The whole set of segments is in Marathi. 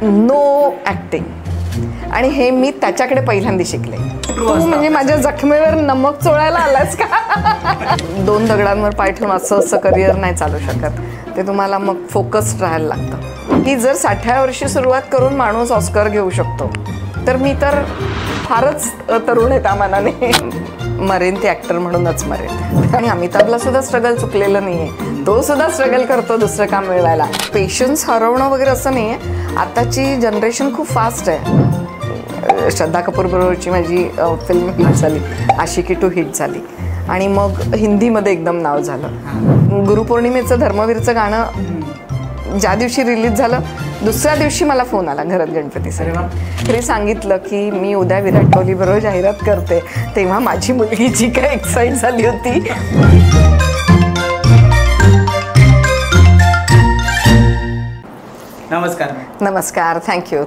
No acting. आणि हे मी त्याच्याकडे पहिल्यांदा शिकले. तू म्हणजे माझ्या जखमेवर नमक चोळायला आलास का? 2 दगडांवर पाय ठेवून असं करिअर नाही चालू शकत. ते तुम्हाला मग फोकस्ड राहायला लागतं. की जर 60व्या वर्षी सुरुवात करून माणूस ऑस्कर घेऊ शकतो, तर मी तर फारच तरुण आहे त्या मानाने. मरेन ती ॲक्टर म्हणूनच मरेन. आणि अमिताभला सुद्धा स्ट्रगल चुकलेलं नाही आहे. तो सुद्धा स्ट्रगल करतो दुसरं काम मिळवायला. पेशन्स हरवणं वगैरे असं नाही आहे. आताची जनरेशन खूप फास्ट आहे. श्रद्धा कपूर बरोबरची माझी फिल्म हिट झाली, आशिकी 2 हिट झाली. आणि मग हिंदीमध्ये एकदम नाव झालं. गुरुपौर्णिमेचं धर्मवीरचं गाणं ज्या दिवशी रिलीज झालं, दुसऱ्या दिवशी मला फोन आला घरात गणपतीसाठी. तरी सांगितलं की मी उद्या विराट कोहली बरोबर जाहिरात करते. तेव्हा माझी मुलगी जी काय एक्साइट झाली होती. नमस्कार. नमस्कार. थँक्यू.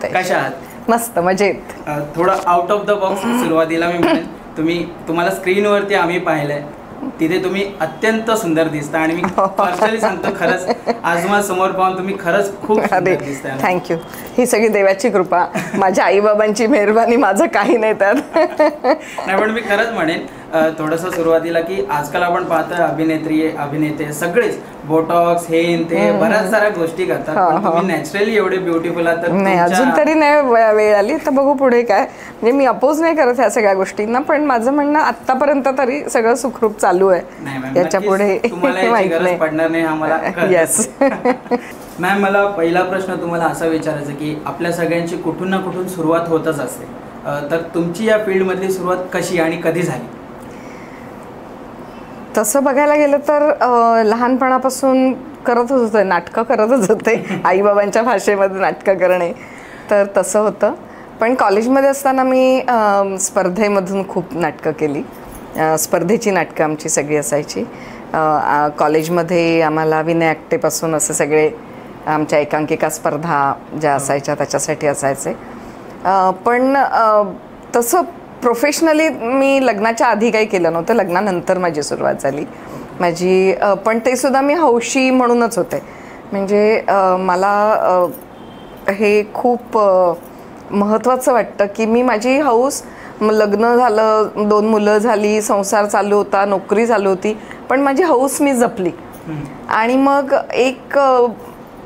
कशा आहात? मस्त, मजेत. थोडं आउट ऑफ द बॉक्स सुरुवातीला मी म्हणेन, तुम्हाला स्क्रीनवरती आम्ही पाहिलंय, तिथे तुम्ही अत्यंत सुंदर दिसता. आणि मी पर्सनली सांगतो, खरंच आज मला समोर पाहून तुम्ही खरंच खूप सुंदर दिसताय. थँक्यू. ही सगळी देवाची कृपा, माझ्या आईबाबांची मेहरबानी, माझं काही नाही त्यात. नाही, पण मी खरंच म्हणेन थोडंसं सुरुवातीला की आजकाल आपण पाहतो अभिनेत्री अभिनेते सगळेच बोटॉक्स हे ते बऱ्याच साऱ्या गोष्टी करतात. पण तुम्ही नॅचरली एवढे ब्युटिफुल आहात. नाही, अजून तरी नाही वेळ आली, तर बघू पुढे काय. म्हणजे मी अपोज नाही करत ह्या सगळ्या गोष्टींना, पण माझं म्हणणं आतापर्यंत तरी सगळं सुखरूप चालू आहे. याच्या पुढे गरज पडणार नाही हा मला. येस. मॅम, मला पहिला प्रश्न तुम्हाला असा विचारायचा की आपल्या सगळ्यांची कुठून ना कुठून सुरुवात होतच असते, तर तुमची या फील्डमधली सुरुवात कशी आणि कधी झाली? तसं बघायला गेलं तर लहानपणापासून करतच होते, नाटकं करतच होते. आईबाबांच्या भाषेमध्ये नाटकं करणे, तर तसं होतं. पण कॉलेजमध्ये असताना मी स्पर्धेमधून खूप नाटकं केली. स्पर्धेची नाटकं आमची सगळी असायची. कॉलेजमध्ये आम्हाला विनय आक्टेपासून असे सगळे आमच्या एकांकिका स्पर्धा ज्या असायच्या त्याच्यासाठी असायचे. पण तसं प्रोफेशनली मी लग्नाच्या आधी काही केलं नव्हतं. लग्नानंतर माझी सुरुवात झाली माझी. पण ते सुद्धा मी हौशी म्हणूनच होते. म्हणजे मला हे खूप महत्त्वाचं वाटतं की मी माझी हौस, लग्न झालं, 2 मुलं झाली, संसार चालू होता, नोकरी चालू होती, पण माझी हौस मी जपली. आणि मग एक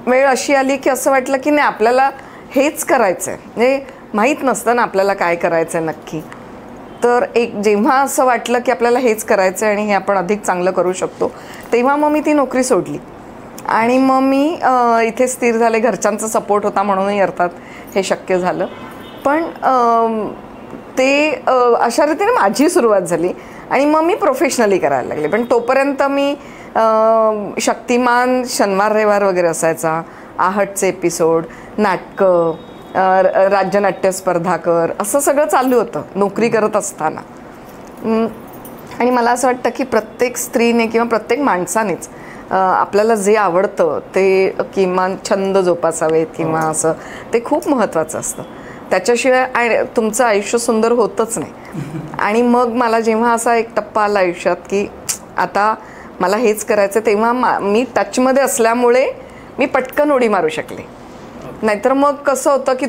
वेळ अशी आली की असं वाटलं की नाही, आपल्याला हेच करायचं आहे. म्हणजे माहीत नसतं ना आपल्याला काय करायचं आहे नक्की. तर जेव्हा असं वाटलं की आपल्याला हेच करायचं आहे आणि हे आपण अधिक चांगलं करू शकतो, तेव्हा मग मी ती नोकरी सोडली. आणि मग मी इथे स्थिर झाले. घरच्यांचा सपोर्ट होता म्हणूनही अर्थात हे शक्य झालं. पण ते अशा रीतीने माझी सुरुवात झाली आणि मग मी प्रोफेशनली करायला लागले. पण तोपर्यंत मी शक्तिमान शनिवार रविवार वगैरे असायचा, आहटचे एपिसोड, नाटकं, राज्यनाट्य स्पर्धाकर, असं सगळं चालू होतं नोकरी करत असताना. आणि मला असं वाटतं की प्रत्येक स्त्रीने किंवा प्रत्येक माणसानेच आपल्याला जे आवडतं ते किमान छंद जोपासावेत किंवा असं, ते खूप महत्त्वाचं असतं. त्याच्याशिवाय तुमचं आयुष्य सुंदर होतच नाही. आणि मग मला जेव्हा असा एक टप्पा आला आयुष्यात की आता मला हेच करायचं, तेव्हा मी टचमध्ये असल्यामुळे मी पटकन उडी मारू शकले. नाहीतर मग कसं होतं की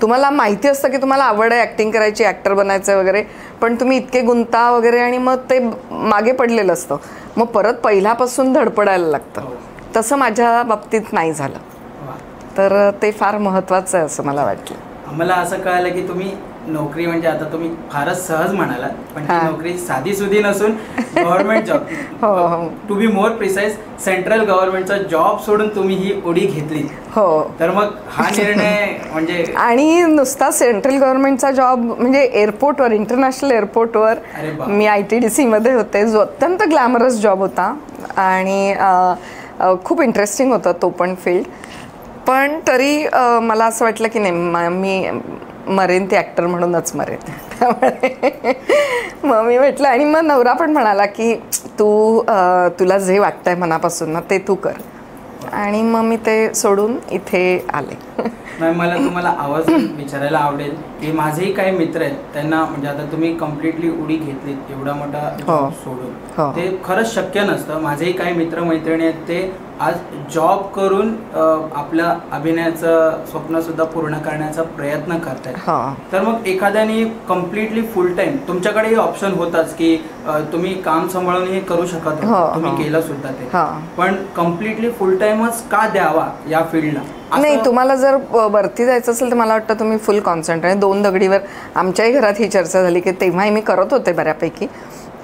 तुम्हाला माहिती असतं की तुम्हाला आवड आहे ॲक्टिंग करायची, ॲक्टर बनायचं वगैरे, पण तुम्ही इतके गुंता वगैरे आणि मग ते मागे पडलेलं असतं. मग परत पहिल्यापासून धडपडायला लागतं. तसं माझ्या बाबतीत नाही झालं. तर ते फार महत्त्वाचं आहे असं मला वाटलं. मला असं कळालं की तुम्ही नोकरी म्हणजे आता तुम्ही फारच सहज म्हणालात, पण ती नोकरी साधी सुधी नसून government job, to be more precise central गव्हर्नमेंटचा जॉब सोडून तुम्ही ही उडी घेतली. हो. तर मग हा निर्णय म्हणजे, आणि नुसता सेंट्रल गव्हर्नमेंटचा जॉब म्हणजे एअरपोर्टवर, इंटरनॅशनल एअरपोर्टवर मी ITDC मध्ये होते, जो अत्यंत ग्लॅमरस जॉब होता आणि खूप इंटरेस्टिंग होता तो पण फील्ड. पण तरी मला असं वाटलं की नाही, मी मरेन ती ॲक्टर म्हणूनच मरेन. त्यामुळे मग मी म्हटलं, आणि मग नवरा पण म्हणाला की तुला जे वाटतंय मनापासून ना ते तू कर. आणि मग मी ते सोडून इथे आले. मॅम मला तुम्हाला आवाज विचारायला आवडेल की माझेही काही मित्र आहेत त्यांना म्हणजे आता तुम्ही कम्प्लिटली उडी घेतलीत एवढा मोठा जॉब सोडून ते खरंच शक्य नसतं. माझेही काही मित्र मैत्रिणी आहेत ते आज जॉब करून आपल्या अभिनयाचं स्वप्न सुद्धा पूर्ण करण्याचा प्रयत्न करतायत. तर मग एखाद्याने कम्प्लिटली फुल टाइम तुमच्याकडे ऑप्शन होताच की तुम्ही काम सांभाळून हे करू शकत तुम्ही केलं सुद्धा ते, पण कम्प्लिटली फुल टाइमच का द्यावा या फील्डला? नाही, तुम्हाला जर वरती जायचं असेल तर मला वाटतं तुम्ही फुल कॉन्सन्ट्रेट. दोन दगडीवर आमच्याही घरात ही चर्चा झाली की तेव्हाही मी करत होते बऱ्यापैकी,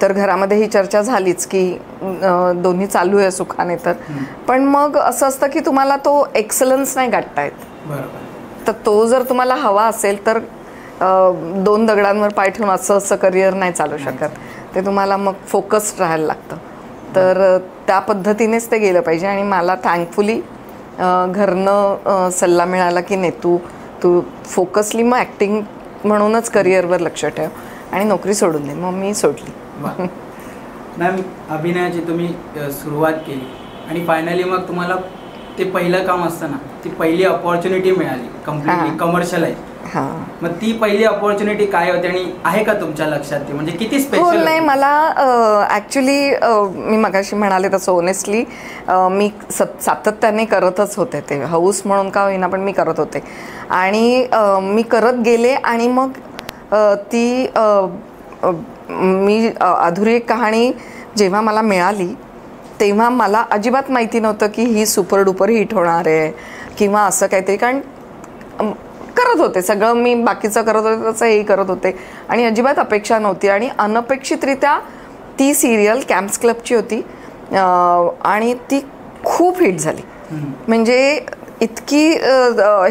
तर घरामध्ये ही चर्चा झालीच की दोन्ही चालू आहे सुखाने. तर पण मग असं असतं की तुम्हाला तो एक्सलन्स नाही गाठता येत. तर तो जर तुम्हाला हवा असेल तर दोन दगडांवर पाय ठेवून असं करिअर नाही चालू शकत. ते तुम्हाला मग फोकस्ड राहायला लागतं. तर त्या पद्धतीनेच ते गेलं पाहिजे. आणि मला थँकफुली घरनं सल्ला मिळाला की नाही तू फोकसली मग ॲक्टिंग म्हणूनच करिअरवर लक्ष ठेव आणि नोकरी सोडून दे. मग मी सोडली. मॅम अभिनयाची तुम्ही सुरुवात केली आणि फायनली मग तुम्हाला ते पहिलं काम असतं ना, ती पहिली अपॉर्च्युनिटी मिळाली कम्प्लिटली कमर्शियलाइज. मग ती पहिली अपॉर्च्युनिटी काय होती आणि आहे का तुमच्या लक्षात ती, म्हणजे किती स्पेशल? नाही, मला ॲक्च्युली मी मगाशी म्हणाले तसं ओनेस्टली मी सातत्याने करतच होते. ते हाऊस म्हणून का होईना पण मी करत होते आणि मी करत गेले. आणि मग ती मी अधुरी एक कहाणी जेव्हा मला मिळाली तेव्हा मला अजिबात माहिती नव्हतं की ही सुपर डुपर हिट होणार आहे किंवा असं काहीतरी. कारण करत होते सगळं मी बाकीचं करत होते तसं हेही करत होते आणि अजिबात अपेक्षा नव्हती. आणि अनपेक्षितरित्या ती सिरियल कॅम्प्स क्लबची होती आणि ती खूप हिट झाली. म्हणजे इतकी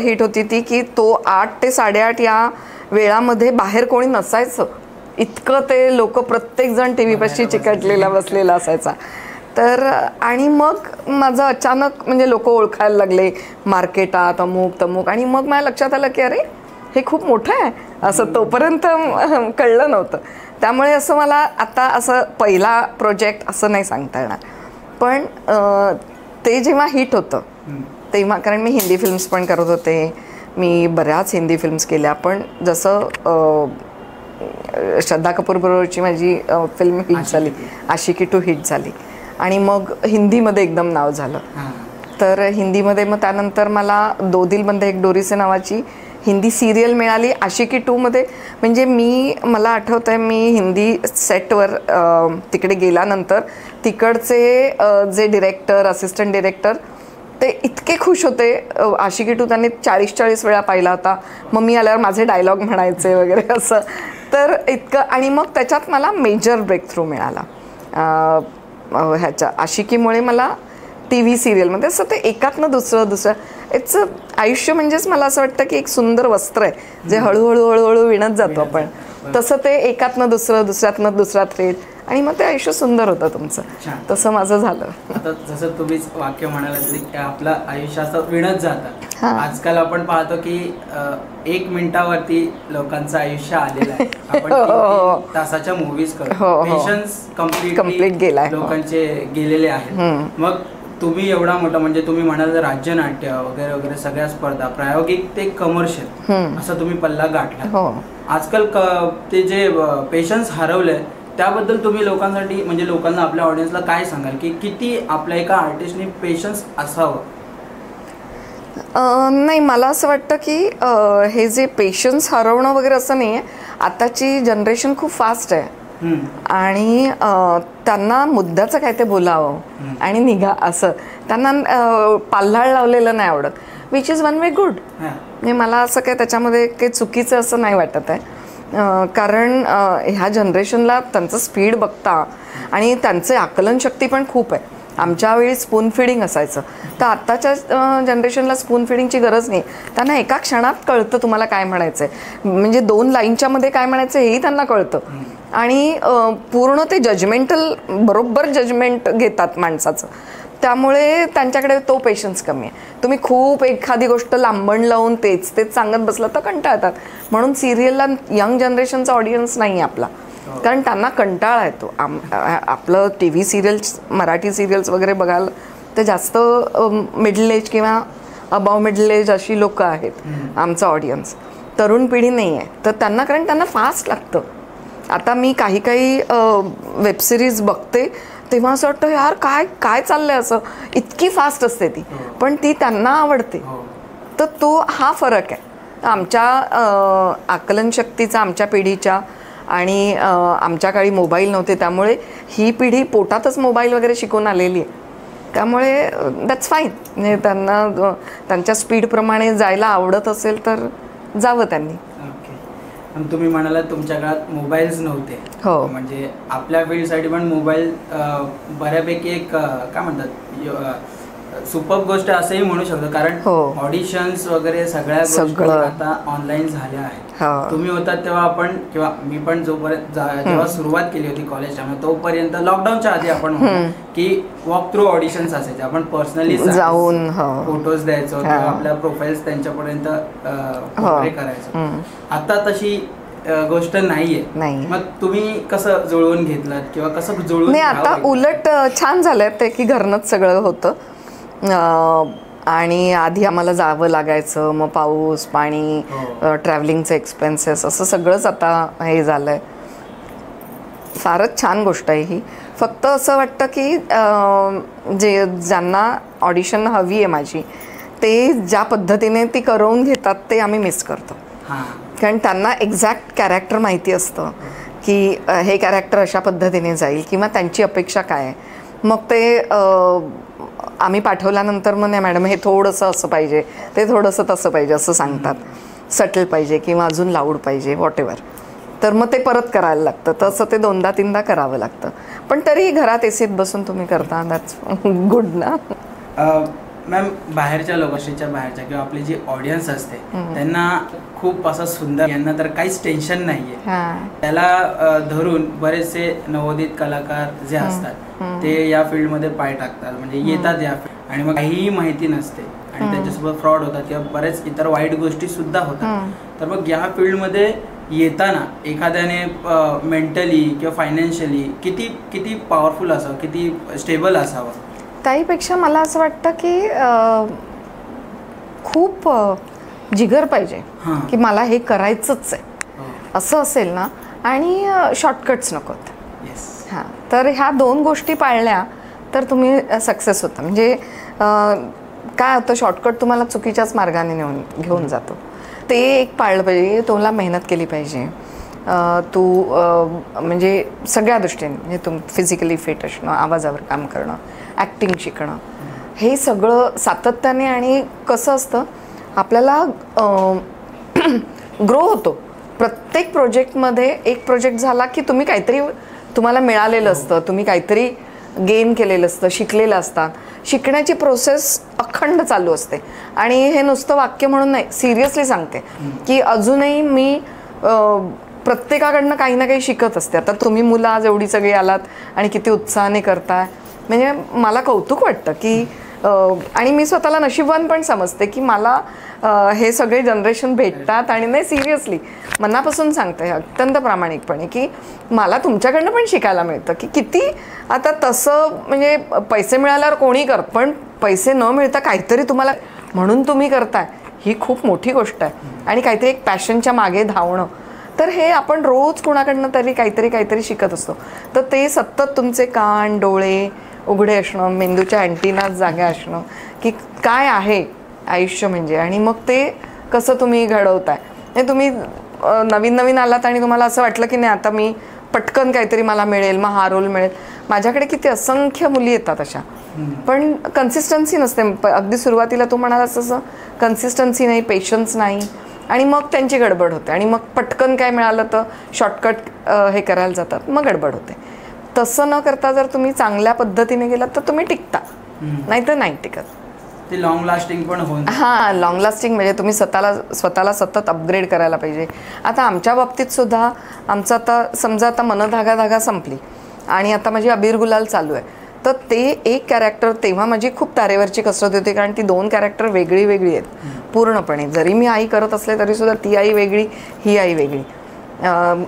हिट होती ती की तो 8 ते 8:30 या वेळामध्ये बाहेर कोणी नसायचं, इतकं ते लोक प्रत्येकजण टी व्हीपाशी चिकटलेला बसलेला असायचा. तर आणि मग माझं अचानक म्हणजे लोक ओळखायला लागले मार्केटात तमुक. आणि मग माझ्या लक्षात आलं की अरे हे खूप मोठं आहे, असं तोपर्यंत कळलं नव्हतं. त्यामुळे असं मला आता असं पहिला प्रोजेक्ट असं नाही सांगता येणार. पण ते जेव्हा हिट होतं तेव्हा, कारण मी हिंदी फिल्म्स पण करत होते, मी बऱ्याच हिंदी फिल्म्स केल्या. पण जसं श्रद्धा कपूर बरोबरची माझी फिल्म हिट झाली, आशिकी 2 हिट झाली आणि मग हिंदीमध्ये एकदम नाव झालं. तर हिंदीमध्ये मग त्यानंतर मला दो दिलमध्ये एक डोरी से नावाची हिंदी सिरियल मिळाली आशिकी 2मध्ये. म्हणजे मला आठवतं आहे मी हिंदी सेटवर तिकडे गेल्यानंतर तिकडचे जे डिरेक्टर असिस्टंट डिरेक्टर ते इतके खुश होते. आशिकी 2 त्यांनी 40 वेळा पाहिला होता. मग मी आल्यावर माझे डायलॉग म्हणायचे वगैरे असं. तर इतकं. आणि मग त्याच्यात मला मेजर ब्रेक थ्रू मिळाला ह्याच्या आशिकीमुळे. मला टी व्ही सिरियलमध्ये असं ते एकातनं दुसरं इट्स आयुष्य म्हणजेच मला असं वाटतं की एक सुंदर वस्त्र आहे जे हळूहळू विणत जातो आपण. तसं ते एकातनं दुसऱ्यातनं दुसरा थ्रेड आणि मग ते आयुष्य सुंदर होतं तुमचं. तसं माझं झालं. आता जसं तुम्हीच वाक्य म्हणाला की आपलं आयुष्य असं विणत जातं. आजकाल आपण पाहतो की 1 मिनिटावरती लोकांचं आयुष्य आलेलं आहे. आपण 3 तासाच्या मूवीज करतो. पेशन्स कम्प्लीट गेलाय लोकांचे गेलेले आहेत. मग तुम्ही एवढा मोठा म्हणजे तुम्ही म्हणाल राज्यनाट्य वगैरे वगैरे सगळ्या स्पर्धा प्रायोगिक ते कमर्शियल असं तुम्ही पल्ला गाठला. आजकाल ते जे पेशन्स हरवले त्याबद्दल तुम्ही लोकांसाठी म्हणजे लोकांना आपल्या ऑडियन्सला काय सांगाल की किती आपल्या एका आर्टिस्टने पेशन्स असावं? नाही, मला असं वाटतं की हे जे पेशन्स हरवणं वगैरे असं नाही आहे. आताची जनरेशन खूप फास्ट आहे आणि त्यांना मुद्द्याचं काय ते बोलावं आणि निघा असं. त्यांना पाल्हाळ लावलेलं नाही आवडत, which is one way good. म्हणजे मला असं काय त्याच्यामध्ये काही चुकीचं असं नाही वाटत आहे. कारण ह्या जनरेशनला त्यांचं स्पीड बघता आणि त्यांचे आकलनशक्ती पण खूप आहे. आमच्या वेळी स्पून फिडिंग असायचं, तर आत्ताच्या जनरेशनला स्पून फिडिंगची गरज नाही. त्यांना एका क्षणात कळतं तुम्हाला काय म्हणायचं आहे. म्हणजे 2 लाईनच्या मध्ये काय म्हणायचं हेही त्यांना कळतं आणि पूर्ण ते जजमेंटल बरोबर जजमेंट घेतात माणसाचं. त्यामुळे त्यांच्याकडे तो पेशन्स कमी आहे. तुम्ही खूप एखादी गोष्ट लांबण लावून तेच सांगत बसलं तर कंटाळतात. म्हणून सिरियलला यंग जनरेशनचा ऑडियन्स नाही आहे आपला, कारण त्यांना कंटाळा येतो. आपलं T V serials Marathi serials वगैरे बघायला ते जास्त मिडल एज किंवा अबाव मिडल एज अशी लोक आहेत आमचं ऑडियन्स, तरुण पिढी नाही आहे. तर त्यांना, कारण त्यांना फास्ट लागतं. आता मी काही वेबसिरीज बघते तेव्हा असं वाटतं यार काय काय चाललंय, असं इतकी फास्ट असते ती, पण ती त्यांना आवडते. तर तो हा फरक आहे आमच्या आकलनशक्तीचा, आमच्या पिढीच्या. आणि आमच्या काळी मोबाईल नव्हते, त्यामुळे ही पिढी पोटातच मोबाईल वगैरे शिकून आलेली आहे. त्यामुळे दॅट्स फाईन. म्हणजे त्यांना त्यांच्या स्पीडप्रमाणे जायला आवडत असेल तर जावं त्यांनी. आणि तुम्ही म्हणालात तुमच्या काळात मोबाईल्स नव्हते. हो, म्हणजे आपल्या फील्डसाठी पण मोबाईल बऱ्यापैकी एक काय म्हणतात सुपर गोष्ट असंही म्हणू शकतो, कारण ऑडिशन्स वगैरे सगळ्या गोष्टी आता ऑनलाईन झाल्या आहेत. तुम्ही होतात तेव्हा आपण, किंवा मी पण जोपर्यंत जेव्हा सुरुवात केली होती कॉलेज टाइम, तोपर्यंत लॉकडाऊनच्या आधी आपण की वॉक थ्रू ऑडिशन्स असायचे, आपण पर्सनली जाऊन फोटोज द्यायचो किंवा आपल्या प्रोफाईल्स त्यांच्यापर्यंत करायचो. आता तशी गोष्ट नाहीये. मग तुम्ही कसं जुळवून घेतलात किंवा कसं जुळवून? नाही, आता उलट छान झालंय ते की घरनंच सगळं होतं. आणि आधी आम्हाला जावं लागायचं, मग पाऊस पाणी, ट्रॅव्हलिंगचे एक्सपेन्सेस, असं सगळंच आता हे झालं आहे. फारच छान गोष्ट आहे ही. फक्त असं वाटतं की ज्यांना ऑडिशन हवी आहे माझी, ते ज्या पद्धतीने ती करवून घेतात ते आम्ही मिस करतो. कारण त्यांना एक्झॅक्ट कॅरेक्टर माहिती असतं की हे कॅरेक्टर अशा पद्धतीने जाईल किंवा त्यांची अपेक्षा काय आहे. मग ते आम्ही पाठवल्यानंतर मग नाही मॅडम हे थोडंसं असं पाहिजे, ते थोडंसं तसं पाहिजे असं सांगतात, सटल पाहिजे किंवा अजून लाऊड पाहिजे, व्हॉटेवर. तर मग ते परत करायला लागतं. तसं ते 2दा-3दा करावं लागतं. पण तरी घरात एसीत बसून तुम्ही करता, दॅट्स गुड ना. मॅम, बाहेरच्या लोकांच्या बाहेरच्या किंवा आपली जी ऑडियन्स असते त्यांना खूप असं सुंदर, यांना तर काहीच टेन्शन नाहीये, त्याला धरून बरेचसे नवोदित कलाकार जे असतात ते या फील्डमध्ये पाय टाकतात, म्हणजे येतात या फील्ड, आणि मग काहीही माहिती नसते आणि त्यांच्यासोबत फ्रॉड होतात किंवा बरेच इतर वाईट गोष्टी सुद्धा होतात. तर मग या फील्डमध्ये येताना एखाद्याने मेंटली किंवा फायनान्शियली किती किती पॉवरफुल असावं, किती स्टेबल असावं? त्याहीपेक्षा मला असं वाटतं की खूप जिगर पाहिजे की मला हे करायचंच आहे असं असेल ना, आणि शॉर्टकट्स नकोत. हां, तर ह्या 2 गोष्टी पाळल्या तर तुम्ही सक्सेस होता. म्हणजे काय होतं, शॉर्टकट तुम्हाला चुकीच्याच मार्गाने घेऊन जातो. ते एक पाळलं पाहिजे. तुला मेहनत केली पाहिजे. तू म्हणजे सगळ्या दृष्टीने, म्हणजे फिजिकली फिट असणं, आवाजावर काम करणं, ॲक्टिंग शिकणं, हे सगळं सातत्याने. आणि कसं असतं आपल्याला ग्रो होतो प्रत्येक प्रोजेक्टमध्ये. एक प्रोजेक्ट झाला की तुम्ही काहीतरी तुम्हाला मिळालेलं असतं, तुम्ही काहीतरी गेन केलेलं असतं, शिकलेलं असतात. शिकण्याची प्रोसेस अखंड चालू असते. आणि हे नुसतं वाक्य म्हणून नाही, सिरियसली सांगते की अजूनही मी प्रत्येकाकडनं काही ना काही शिकत असते. आता तुम्ही मुलं आज एवढी सगळी आलात आणि किती उत्साहाने करताय, म्हणजे मला कौतुक वाटतं की आणि मी स्वतःला नशीबवान पण समजते की मला हे सगळे जनरेशन भेटतात. आणि नाही, सिरियसली मनापासून सांगते अत्यंत प्रामाणिकपणे की मला तुमच्याकडनं पण शिकायला मिळतं की किती. आता तसं म्हणजे पैसे मिळाल्यावर कोणी करत, पण पैसे न मिळता काहीतरी तुम्हाला म्हणून तुम्ही करताय, ही खूप मोठी गोष्ट आहे. आणि काहीतरी एक पॅशनच्या मागे धावणं, तर हे आपण रोज कोणाकडनं तरी काहीतरी शिकत असतो. तर ते सतत तुमचे कान डोळे उघडे असणं, मेंदूच्या अँटिनात जागा असणं की काय आहे आयुष्य म्हणजे, आणि मग ते कसं तुम्ही घडवताय. हे तुम्ही नवीन आलात आणि तुम्हाला असं वाटलं की नाही आता मी पटकन काहीतरी मला मिळेल, मग हा रोल मिळेल. माझ्याकडे किती असंख्य मुली येतात अशा, पण कन्सिस्टन्सी नसते. अगदी सुरुवातीला तू म्हणालास तसं कन्सिस्टन्सी नाही, पेशन्स नाही, आणि मग त्यांची गडबड होते. आणि मग पटकन काय मिळालं तर शॉर्टकट हे करायला जातात, मग गडबड होते. तसं न करता जर तुम्ही चांगल्या पद्धतीने गेलात तर तुम्ही टिकता, नाहीतर नाही टिकत. ते लॉंग लास्टिंग पण होईल. हां, लॉंग लास्टिंग म्हणजे तुम्ही स्वतःला सतत अपग्रेड करायला पाहिजे. आता आमच्या बाबतीत सुद्धा आमचं आता समजा आता मनधागा संपली आणि आता माझी अबीर गुलाल चालू आहे. तर ते एक कॅरेक्टर, तेव्हा माझी खूप तारेवरची कसरत होती, कारण ती 2 कॅरेक्टर वेगळी आहेत पूर्णपणे. जरी मी आई करत असले तरी सुद्धा ती आई वेगळी, ही आई वेगळी,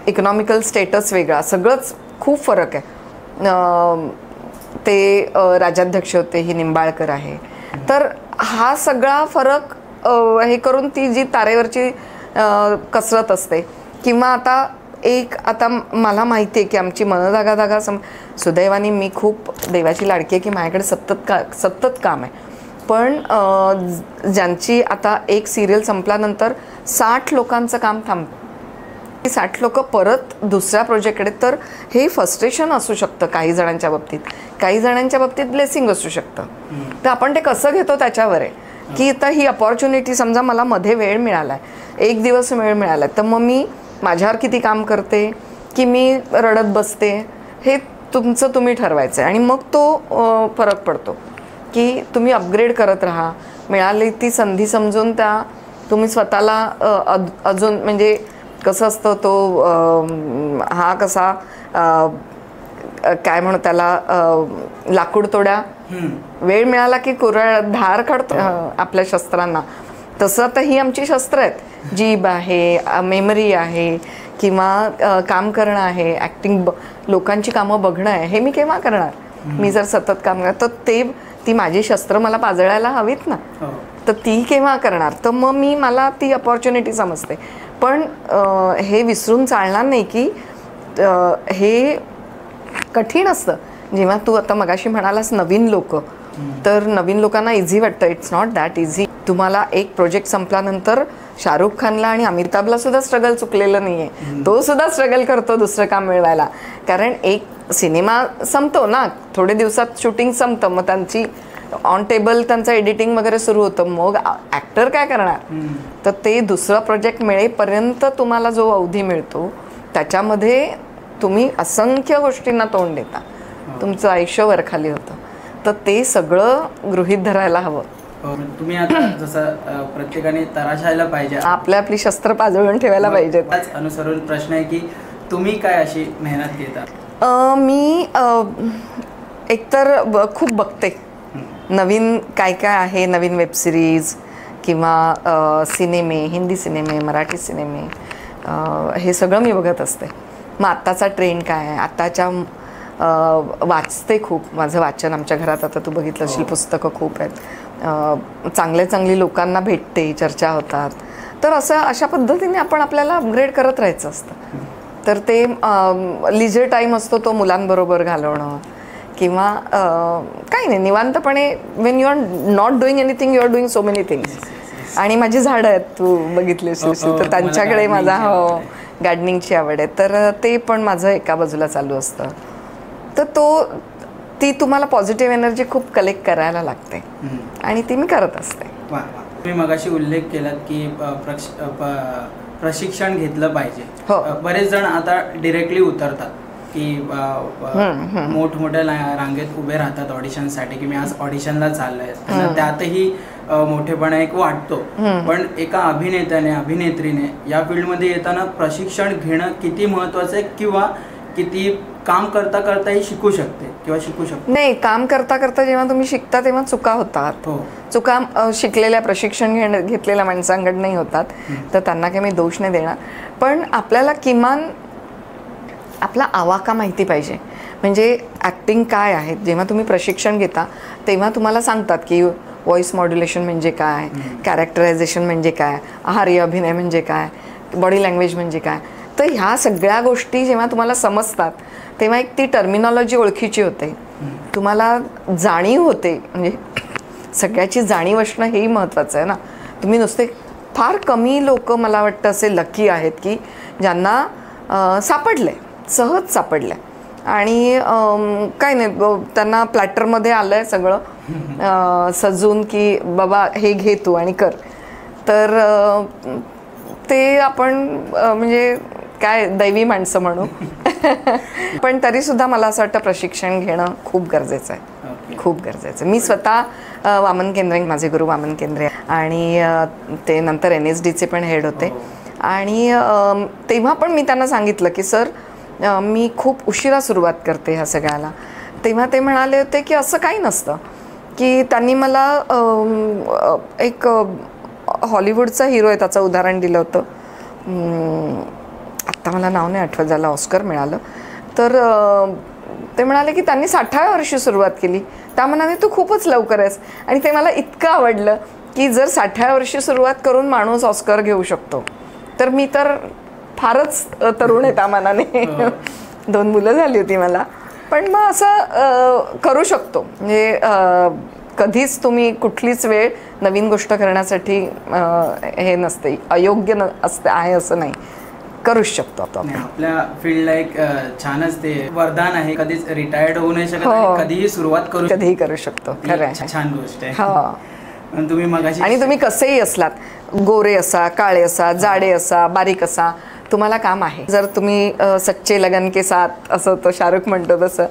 इकॉनॉमिकल स्टेटस वेगळा, सगळंच खूप फरक आहे. ते राजाध्यक्ष होते, ही निंबाळकर आहे. तर हा सगळा फरक हे करून ती जी तारेवरची कसरत असते. किंवा आता मला माहिती आहे की आमची मनजागा सुदैवाने मी खूप देवाची लाडकी आहे की माझ्याकडे सतत काम आहे. पण ज्यांची आता एक सिरियल संपल्यानंतर 60 लोकांचं काम थांबतं, 60 लोक परत दुसऱ्या प्रोजेक्टकडे. तर हे फ्रस्ट्रेशन असू शकतं काही जणांच्या बाबतीत, काही जणांच्या बाबतीत ब्लेसिंग असू शकतं. तर आपण ते कसं घेतो त्याच्यावर आहे की आता ही अपॉर्च्युनिटी समजा मला मध्ये वेळ मिळाला आहे, एक दिवस वेळ मिळाला आहे, तर मग मी माझ्यावर किती काम करते की मी रडत बसते, हे तुमचं तुम्ही ठरवायचं आहे. आणि मग तो फरक पडतो की तुम्ही अपग्रेड करत राहा. मिळाली ती संधी समजून तुम्ही स्वतःला अजून म्हणजे कसं असतं तो हा कसा काय म्हणू त्याला लाकूड तोड्या वेळ मिळाला की कुऱ्हाड धार काढतो आपल्या शस्त्रांना. तसं आता ही आमची शस्त्र आहेत. जीभ आहे, मेमरी आहे, किंवा काम करणं आहे, ॲक्टिंग, लोकांची कामं बघणं आहे. हे मी केव्हा करणार? मी जर सतत काम करणार तर ती माझी शस्त्र मला पाजळायला हवीत ना, तर ती केव्हा करणार? तर मग मला ती अपॉर्च्युनिटी समजते. पण हे विसरून चालणार नाही की हे कठीण असतं. जेव्हा तू आता मगाशी म्हणालास नवीन लोक, तर नवीन लोकांना इझी वाटतं. It's not that easy. तुम्हाला एक प्रोजेक्ट संपल्यानंतर शाहरुख खानला आणि अमिताभला सुद्धा स्ट्रगल चुकलेलं नाही आहे. तो सुद्धा स्ट्रगल करतो दुसरं काम मिळवायला. कारण एक सिनेमा संपतो ना, थोडे दिवसात शूटिंग संपतं, मग त्यांची ऑन टेबल त्यांचं एडिटिंग वगैरे सुरू होतं. मग ॲक्टर काय करणार? तर ते दुसरं प्रोजेक्ट मिळेपर्यंत तुम्हाला जो अवधी मिळतो त्याच्यामध्ये तुम्ही असंख्य गोष्टींना तोंड देता, तुमचं आयुष्य वरखाली होतं. तर ते सगळं गृहीत धरायला हवं. तुम्ही आता जसं प्रत्येकाने तराशायला पाहिजे, आपली शस्त्र पाजळून ठेवायला पाहिजेत. त्याच अनुसरून प्रश्न आहे की तुम्ही काय अशी मेहनत घेता? मी एकतर खूप बघते नवीन काय काय आहे, नवीन वेबसिरीज किंवा सिनेमे, हिंदी सिनेमे, मराठी सिनेमे, हे सगळं मी बघत असते. मग आत्ताचा ट्रेंड काय आहे, आत्ताच्या वाचते खूप. माझं वाचन आमच्या घरात आता तू बघितलं असेल पुस्तकं खूप आहेत. चांगली लोकांना भेटते, चर्चा होतात. तर अशा पद्धतीने आपण आपल्याला अपग्रेड करत राहायचं असतं. तर ते लिजर टाईम असतो तो मुलांबरोबर घालवणं किंवा काही नाही निवांतपणे. When you are not doing anything you are doing so many things. आणि माझी झाडं आहेत तू बघितली असेल तर त्यांच्याकडे माझा गार्डनिंगची आवड आहे. तर ते पण माझं एका बाजूला चालू असतं. तर ती तुम्हाला पॉझिटिव्ह एनर्जी खूप कलेक्ट करायला लागते आणि ती मी करत असते. तुम्ही मगाशी उल्लेख केलात की प्रशिक्षण घेतलं पाहिजे. बरेच जण आता डिरेक्टली उतरतात की मोठमोठ्या रांगेत उभे राहतात ऑडिशनसाठी की मी आज ऑडिशनला चाललंय. त्यातही मोठेपणा एक वाटतो. पण एका अभिनेत्याने, अभिनेत्रीने या फील्डमध्ये येताना प्रशिक्षण घेणं किती महत्वाचं आहे किंवा किती काम करता करताही शिकू शकते? नाही, काम करता करता जेव्हा तुम्ही शिकता तेव्हा चुका होतात. चुका शिकलेल्या प्रशिक्षण घेतलेल्या माणसांकडूनही होतात. तर त्यांना काही मी दोष नाही देणार. पण आपल्याला किमान आपला आवाका माहिती पाहिजे. म्हणजे ॲक्टिंग काय आहे. जेव्हा तुम्ही प्रशिक्षण घेता तेव्हा तुम्हाला सांगतात की व्हॉइस मॉड्युलेशन म्हणजे काय, कॅरेक्टरायझेशन म्हणजे काय, आहार्य अभिनय म्हणजे काय, बॉडी लँग्वेज म्हणजे काय. तर ह्या सगळ्या गोष्टी जेव्हा तुम्हाला समजतात तेव्हा एक ती टर्मिनॉलॉजी ओळखीची होते, तुम्हाला जाणीव होते. म्हणजे सगळ्याची जाणीव असणं हेही महत्त्वाचं आहे ना. तुम्ही नुसते फार कमी लोक मला वाटतं असे लकी आहेत की ज्यांना सापडले, सहज सापडले आणि काय नाही त्यांना प्लॅटरमध्ये आलं आहे सगळं सजून की बाबा हे घे तू आणि कर. तर ते आपण म्हणजे काय दैवी माणसं म्हणू. पण तरीसुद्धा मला असं वाटतं प्रशिक्षण घेणं खूप गरजेचं आहे, खूप गरजेचं. मी स्वतः वामन केंद्रे, माझे गुरु वामन केंद्रे आणि ते नंतर NSDचे पण हेड होते. आणि तेव्हा पण मी त्यांना सांगितलं की सर मी खूप उशिरा सुरुवात करते ह्या सगळ्याला. तेव्हा ते म्हणाले होते की असं काही नसतं. की त्यांनी मला एक हॉलिवूडचा हिरो आहे त्याचं उदाहरण दिलं होतं. आत्ता मला नाव नाही आठवत, झालं ऑस्कर मिळालं. तर ते म्हणाले की त्यांनी 60व्या वर्षी सुरुवात केली, त्या मनाने तू खूपच लवकर आहेस. आणि ते मला इतकं आवडलं की जर 60व्या वर्षी सुरुवात करून माणूस ऑस्कर घेऊ शकतो, तर मी तर फारच तरुण आहे त्या मनाने. 2 मुलं झाली होती मला. पण मग असं करू शकतो, म्हणजे कधीच तुम्ही कुठलीच वेळ नवीन गोष्ट करण्यासाठी हे नसते, अयोग्य असते आहे असं नाही, करूच शकतो आपण. आपल्या फील्डला एक छानच ते वरदान आहे, कधीच रिटायर्ड होऊ नाही शकत, कधीही सुरुवात कधीही करू शकतो. खरं, छान गोष्ट आहे. तुम्ही मगाशी आणि तुम्ही कसेही असलात, गोरे असा, काळे असा, जाडे असा, बारीक असा, तुम्हाला काम आहे. जर तुम्ही सच्चे लगन के साथ असं तो शाहरुख म्हणतो तसं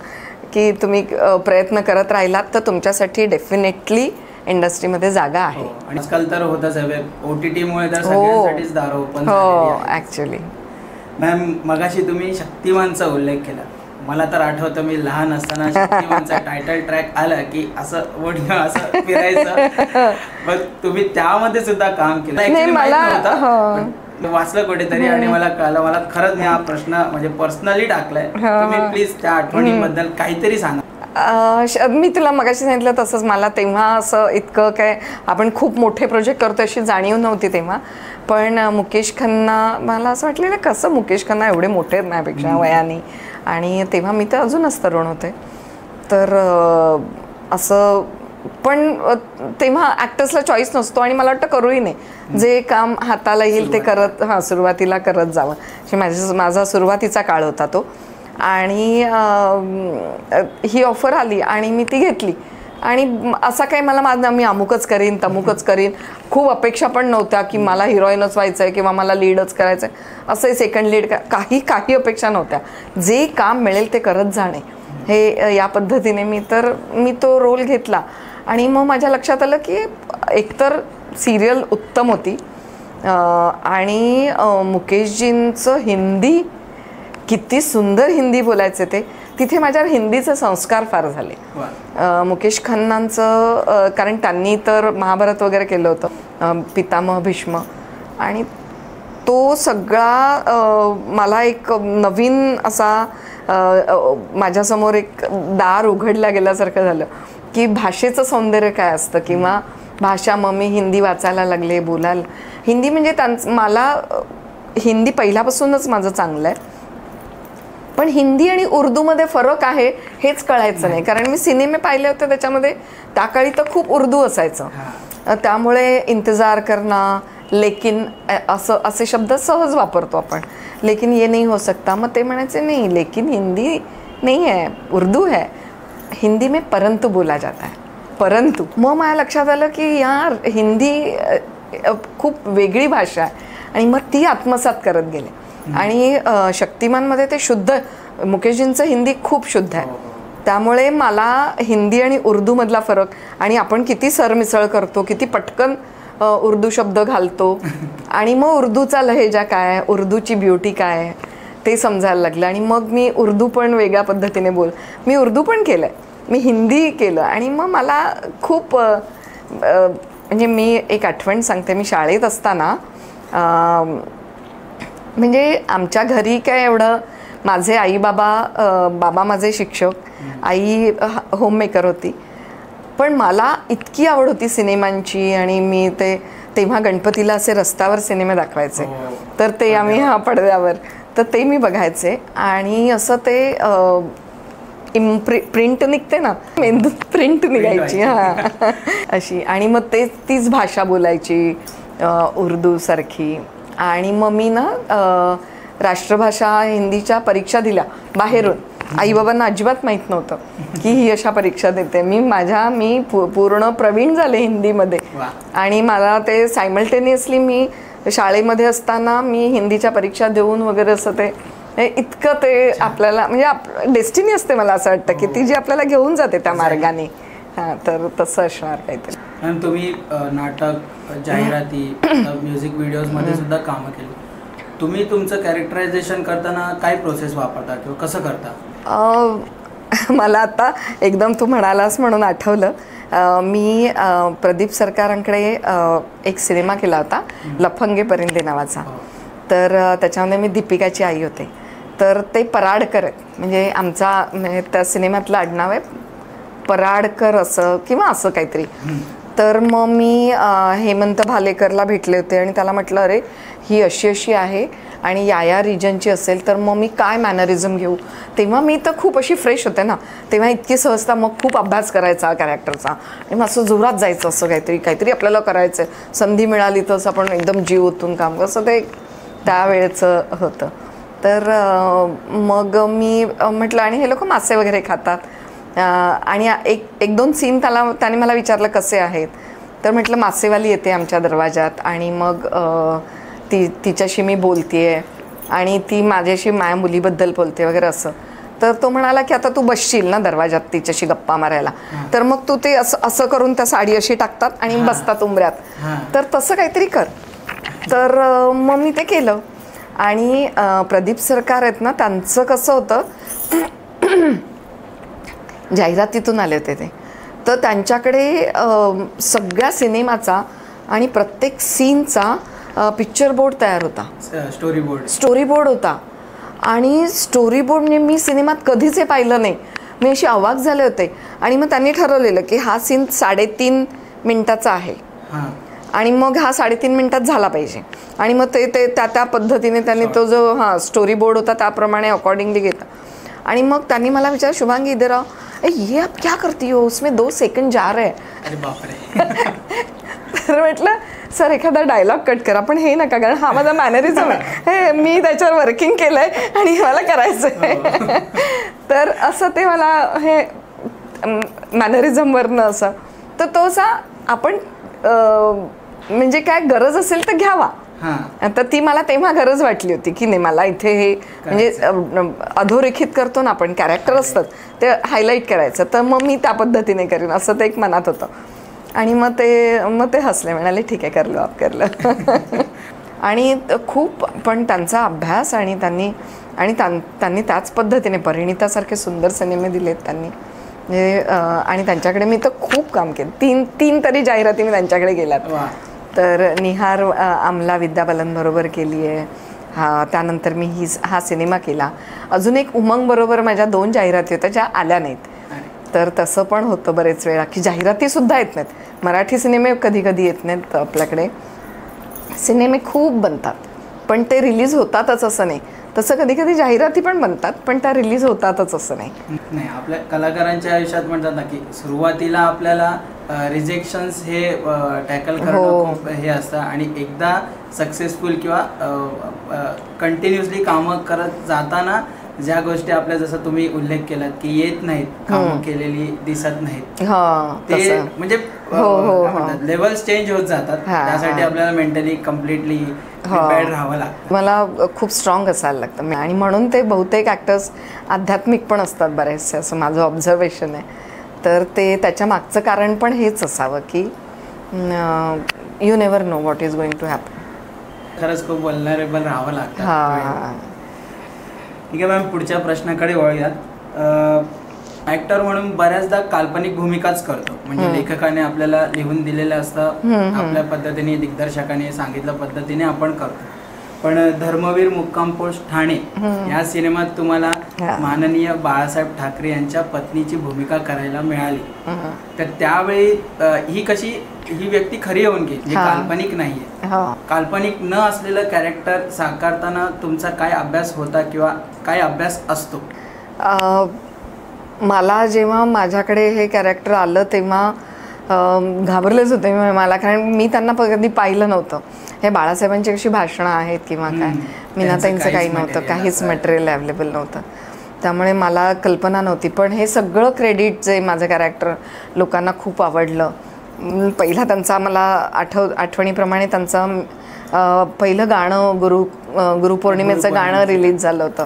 की तुम्ही प्रयत्न करत राहिलात तर तुमच्यासाठी डेफिनेटली इंडस्ट्रीमध्ये जागा आहे. आणि आजकाल तर होतच आहे, OTT मुळे तर सगळ्यांसाठीच दारं ओपन झालेली आहेत. ॲक्च्युली मॅम, मगाशी तुम्ही शक्तिमानचा उल्लेख केला. मला तर आठवतं मी लहान असताना शक्तिमानचा टायटल ट्रॅक आला की असं वडणं असं फिरायचं. मग तुम्ही त्यामध्ये सुद्धा काम केलं. मला वाचलं कुठेतरी आणि मला कळलं. मला खरंच मी हा प्रश्न म्हणजे पर्सनली टाकलाय. तुम्ही प्लीज त्या आठवणीबद्दल काहीतरी सांगा. मी तुला मगाशी सांगितलं तसंच, मला तेव्हा असं इतकं काय आपण खूप मोठे प्रोजेक्ट करतो अशी जाणीव नव्हती तेव्हा. पण मुकेश खन्ना, मला असं वाटलेलं कसं मुकेश खन्ना एवढे मोठे आहेत माझ्यापेक्षा वयाने, आणि तेव्हा मी तर अजूनच तरुण होते. तर असं पण तेव्हा ॲक्टर्सला चॉईस नसतो आणि मला वाटतं करूही नाही. जे काम हाताला येईल ते करत सुरुवातीला करत जावं. माझा सुरुवातीचा काळ होता तो. आणि ही ऑफर आली आणि मी ती घेतली. आणि असा काही मला मी अमुकच करीन तमुकच करीन, खूप अपेक्षा पण नव्हत्या की मला हिरोईनच व्हायचं आहे किंवा मला लीडच करायचं आहे, असं सेकंड लीड काही अपेक्षा नव्हत्या. जे काम मिळेल ते करत जाणे, हे या पद्धतीने मी तो रोल घेतला. आणि मग माझ्या लक्षात आलं की एकतर सिरियल उत्तम होती आणि मुकेशजींचं हिंदी, किती सुंदर हिंदी बोलायचे ते, तिथे माझ्यावर हिंदीचे संस्कार फार झाले. मुकेश खन्नांचं, कारण त्यांनी तर महाभारत वगैरे केलं होतं, पितामह भीष्म, आणि तो सगळा मला एक नवीन असा माझ्यासमोर एक दार उघडला गेल्यासारखं झालं की भाषेचं सौंदर्य काय असतं, किंवा भाषा. मग मी हिंदी वाचायला लागले, बोलायला हिंदी. म्हणजे मला हिंदी पहिल्यापासूनच माझं चांगलं आहे, पण हिंदी आणि उर्दूमध्ये फरक आहे हेच कळायचं नाही. कारण मी सिनेमे पाहिले होते त्याच्यामध्ये त्या काळी तर खूप उर्दू असायचं, त्यामुळे इंतजार करणं, लेकिन असे शब्द सहज वापरतो आपण, लेकिन ये नहीं हो सकता. मग ते म्हणायचे नाही, लेकिन हिंदी नहीं है, उर्दू है, हिंदी में परंतु बोला जाता है, परंतु. मग माझ्या लक्षात आलं की यार हिंदी खूप वेगळी भाषा आहे, आणि मग ती आत्मसात करत गेले. आणि शक्तिमानमध्ये ते शुद्ध, मुकेशजींचं हिंदी खूप शुद्ध आहे, त्यामुळे मला हिंदी आणि उर्दूमधला फरक, आणि आपण किती सरमिसळ करतो, किती पटकन उर्दू शब्द घालतो, आणि मग उर्दूचा लहेजा काय, उर्दूची ब्युटी काय ते समजायला लागलं. आणि मग मी उर्दू पण वेगळ्या पद्धतीने मी उर्दू पण केलं आहे, मी हिंदी केलं. आणि मग मला खूप म्हणजे मी एक आठवण सांगते. मी शाळेत असताना म्हणजे आमच्या घरी काय एवढं, माझे आई बाबा माझे शिक्षक, आई होममेकर होती, पण मला इतकी आवड होती सिनेमांची. आणि मी तेव्हा गणपतीला असे रस्त्यावर सिनेमे दाखवायचे, तर ते आम्ही पडद्यावर, तर ते मी बघायचे. आणि असं ते प्रिंट निघते ना, मेंदूत प्रिंट निघायची अशी. आणि मग तीच भाषा बोलायची उर्दू सारखी. आणि मग मी ना राष्ट्रभाषा हिंदीच्या परीक्षा दिल्या बाहेरून. आई बाबांना अजिबात माहीत नव्हतं की ही अशा परीक्षा देते. मी पूर्ण प्रवीण झाले हिंदीमध्ये. आणि मला ते सायमल्टेनियसली मी शाळेमध्ये असताना मी हिंदीच्या परीक्षा देऊन वगैरे असं ते इतकं ते आपल्याला, म्हणजे डेस्टिनी असते मला असं वाटतं की ती जी आपल्याला घेऊन जाते त्या मार्गाने. तर तसं असणार काहीतरी. आणि तुम्ही नाटक, जाहिराती, म्युझिक व्हिडिओजमध्ये सुद्धा कामं केली. तुम्ही तुमचं कॅरेक्टरायझेशन करताना काय प्रोसेस वापरता किंवा कसं करता? मला आता एकदम तू म्हणालास म्हणून आठवलं. मी प्रदीप सरकारांकडे एक सिनेमा केला होता, लफंगे परिंदे नावाचा. तर त्याच्यामध्ये मी दीपिकाची आई होते. तर ते पराडकर आहेत, म्हणजे आमचा म्हणजे त्या सिनेमातलं आडनाव आहे पराडकर असं किंवा असं काहीतरी. तर मग मी हेमंत भालेकरला भेटले होते आणि त्याला म्हटलं अरे ही अशी अशी आहे आणि या रिजनची असेल तर मग मी काय मॅनरिझम घेऊ. तेव्हा मी तर खूप अशी फ्रेश होते ना, तेव्हा इतकी सहजता, मग खूप अभ्यास करायचा कॅरेक्टरचा आणि मग असं जोरात जायचं, असं काहीतरी आपल्याला करायचं आहे, संधी मिळाली तर आपण एकदम जीव ओतून काम, असं ते त्यावेळेचं होतं. तर मग मी म्हटलं, आणि हे लोक मासे वगैरे खातात आणि एक दोन सीन त्याने मला विचारलं कसे आहेत, तर म्हटलं मासेवाली येते आमच्या दरवाजात आणि मग तिच्याशी मी बोलतेय आणि ती माझ्याशी माझ्या मुलीबद्दल बोलते वगैरे असं. तर तो म्हणाला की आता तू बसशील ना दरवाजात तिच्याशी गप्पा मारायला, तर मग तू ते असं करून त्या साडी अशी टाकतात आणि बसतात उंबऱ्यात, तर तसं काहीतरी कर. तर मग मी ते केलं. आणि प्रदीप सरकार आहेत ना, त्यांचं कसं होतं जाहिरातीतून आले होते ते, तर त्यांच्याकडे सगळ्या सिनेमाचा आणि प्रत्येक सीनचा पिक्चर बोर्ड तयार होता, स्टोरी बोर्ड होता. आणि स्टोरी बोर्डने मी सिनेमात कधीच हे पाहिलं नाही, मी अशी अवाक झाले होते. आणि मग त्यांनी ठरवलेलं की हा सीन 3.5 मिनिटाचा आहे आणि मग हा 3.5 मिनिटात झाला पाहिजे. आणि मग ते त्या पद्धतीने त्यांनी तो जो स्टोरी बोर्ड होता त्याप्रमाणे अकॉर्डिंगली घेतला. आणि मग त्यांनी मला विचार, शुभांगी इधर आओ, ये आप क्या करती हो, उसमें 2 सेकंड जा रहे. तर म्हटलं सर एखादा डायलॉग कट करा, पण हे नका, कारण हा माझा मॅनरिझम आहे, हे मी त्याच्यावर वर्किंग केलं आहे आणि मला करायचं आहे. तर असं ते मला हे मॅनरिझमवरनं असं, तर तो असा आपण म्हणजे काय गरज असेल तर घ्यावा. तर ती मला तेव्हा गरज वाटली होती की नाही, मला इथे हे म्हणजे अधोरेखित करतो ना आपण, कॅरेक्टर असतात ते हायलाईट करायचं, तर मग मी त्या पद्धतीने करीन असं ते एक मनात होतं. आणि मग ते हसले, म्हणाले ठीक आहे करलो आप करलं. आणि खूप पण त्यांचा अभ्यास आणि त्यांनी त्याच पद्धतीने परिणितासारखे सुंदर सिनेमे दिलेत त्यांनी, म्हणजे आणि त्यांच्याकडे मी तर खूप काम केलं. 3 तरी जाहिराती मी त्यांच्याकडे गेल्यात. तर निहार आमला विद्या बालनबरोबर केली आहे, त्यानंतर मी हा सिनेमा केला. अजून एक उमंग बरोबर माझ्या 2 जाहिराती होत्या ज्या आल्या नाहीत. तर तसं पण होतं बरेच वेळा की जाहिरातीसुद्धा येत नाहीत. मराठी सिनेमे कधी कधी येत नाहीत आपल्याकडे, सिनेमे खूप बनतात पण ते रिलीज होतातच असं नाही. तसं कधी कधी जाहिराती पण बनतात पण त्या रिलीज होतातच असं नाही. आपल्या कलाकारांच्या आयुष्यात म्हणतात ना की सुरुवातीला आपल्याला रिजेक्शन्स हे टॅकल करणं खूप हे असतं, आणि एकदा सक्सेसफुल किंवा कंटिन्युअसली कामं करत जाताना ज्या गोष्टी आपल्या, जसं तुम्ही उल्लेख केलात की येत नाहीत, कामं केलेली दिसत नाहीत, ते म्हणजे लेवल्स चेंज होत जातात. त्यासाठी आपल्याला मेंटली कम्प्लिटली प्रिपेअर्ड राहावं लागतं. मला खूप स्ट्रॉंग असायला लागतं, आणि म्हणून ते बहुतेक ॲक्टर्स आध्यात्मिक पण असतात बरेचसे, असं माझं ऑब्झर्वेशन आहे. तर ते त्याच्या मागचं कारण पण हेच असावं की you never know what is going to happen. खरंच खूप वल्नरेबल राहावं लागतं. ठीक आहे मॅम, पुढच्या प्रश्नाकडे वळूयात. ॲक्टर म्हणून बऱ्याचदा काल्पनिक भूमिकाच करतो, म्हणजे लेखकाने आपल्याला लिहून दिलेलं असतं, आपल्या पद्धतीने दिग्दर्शकाने सांगितल्या पद्धतीने आपण करतो. पण धर्मवीर मुक्काम पोस्ट ठाणे या सिनेमात तुम्हाला माननीय बाळासाहेब ठाकरे यांच्या पत्नीची भूमिका करायला मिळाली. तर त्यावेळी ही व्यक्ती खरी होऊन गेली, काल्पनिक नाहीये. काल्पनिक न असलेलं कॅरेक्टर साकारताना तुमचा काय अभ्यास होता किंवा काय अभ्यास असतो? मला जेव्हा माझ्याकडे हे कॅरेक्टर आलं तेव्हा घाबरलेच होते मला, कारण मी त्यांना कधी पाहिलं नव्हतं. हे बाळासाहेबांची कशी भाषणं आहेत किंवा काय, मीनाताईंचं काही नव्हतं, काहीच मटेरियल अवेलेबल नव्हतं, त्यामुळे मला कल्पना नव्हती. पण हे सगळं क्रेडिट जे माझं कॅरेक्टर लोकांना खूप आवडलं. पहिला त्यांचा मला आठवणीप्रमाणे त्यांचं पहिलं गाणं गुरुपौर्णिमेचं गाणं रिलीज झालं होतं,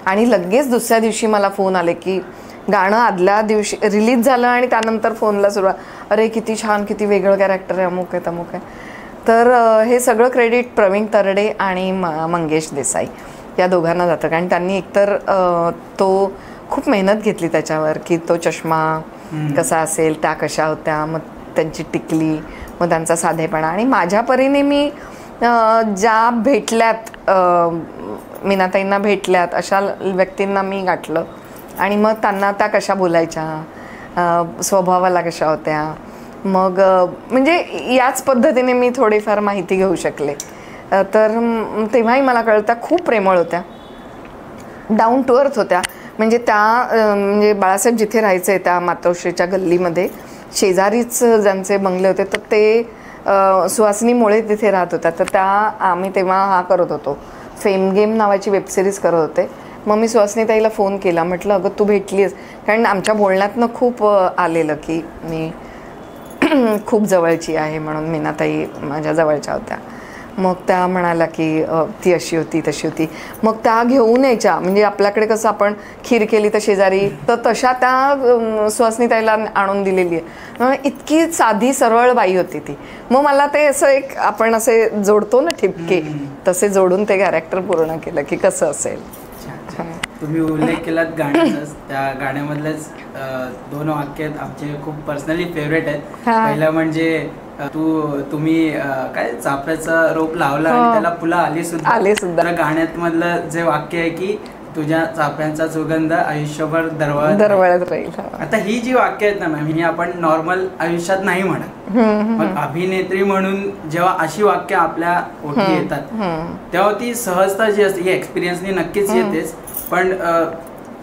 आणि लगेच दुसऱ्या दिवशी मला फोन आले की गाणं आदल्या दिवशी रिलीज झालं आणि त्यानंतर फोनला सुरुवात, अरे किती छान, किती वेगळं कॅरेक्टर आहे, अमुक आहे तमुक आहे. तर हे सगळं क्रेडिट प्रवीण तरडे आणि मंगेश देसाई या दोघांना जातं, कारण त्यांनी एकतर तो खूप मेहनत घेतली त्याच्यावर की तो चष्मा कसा असेल, त्या कशा होत्या, मग त्यांची टिकली, मग त्यांचा साधेपणा, आणि माझ्या परीने मी ज्या भेटल्यात मीनाताईंना भेटल्यात अशा व्यक्तींना मी गाठलं आणि मग त्यांना त्या कशा बोलायच्या, स्वभावाला कशा होत्या, मग म्हणजे याच पद्धतीने मी थोडीफार माहिती घेऊ शकले. तर तेव्हाही मला कळलं त्या खूप प्रेमळ होत्या, डाऊन टू अर्थ होत्या. म्हणजे त्या म्हणजे बाळासाहेब जिथे राहायचे त्या मातोश्रीच्या गल्लीमध्ये शेजारीच ज्यांचे बंगले होते तर ते सुहासिनीमुळे तिथे राहत होत्या. तर त्या आम्ही तेव्हा हा करत होतो, फेम गेम नावाची वेबसिरीज करत होते. मग मी सुहासिनीताईला फोन केला, म्हटलं अगं तू भेटली आहेस, कारण आमच्या बोलण्यातनं खूप आलेलं की मी खूप जवळची आहे म्हणून. मीनाताई माझ्या जवळच्या होत्या. मग त्या म्हणाल्या की ती अशी होती तशी होती. मग त्या घेऊन यायच्या, म्हणजे आपल्याकडे कसं आपण खीर केली तर शेजारी, तर तशा त्या सुहासिनीताईला आणून दिलेली आहे. इतकी साधी सरळ बाई होती ती. मग मला ते असं एक आपण असे जोडतो ना ठिपके, तसे जोडून ते कॅरेक्टर पूर्ण केलं की कसं असेल. तुम्ही उल्लेख केलात गाण्याचाच, त्या गाण्यामधलेच 2 वाक्य आमचे खूप पर्सनली फेवरेट आहेत. पहिलं म्हणजे तुम्ही काय चाफ्याचा रोप लावला आणि त्याला फुलं आली सुद्धा. गाण्यात मधलं जे वाक्य आहे की तुझ्या चाफ्यांचा सुगंध आयुष्यभर दरवळत राहील. आता ही जी वाक्य आहेत ना मॅम, ही आपण नॉर्मल आयुष्यात नाही म्हणत. मग अभिनेत्री म्हणून जेव्हा अशी वाक्य आपल्या ओठी येतात तेव्हा ती सहजता जी असते ही एक्सपिरियन्सनी नक्कीच येतेच. पण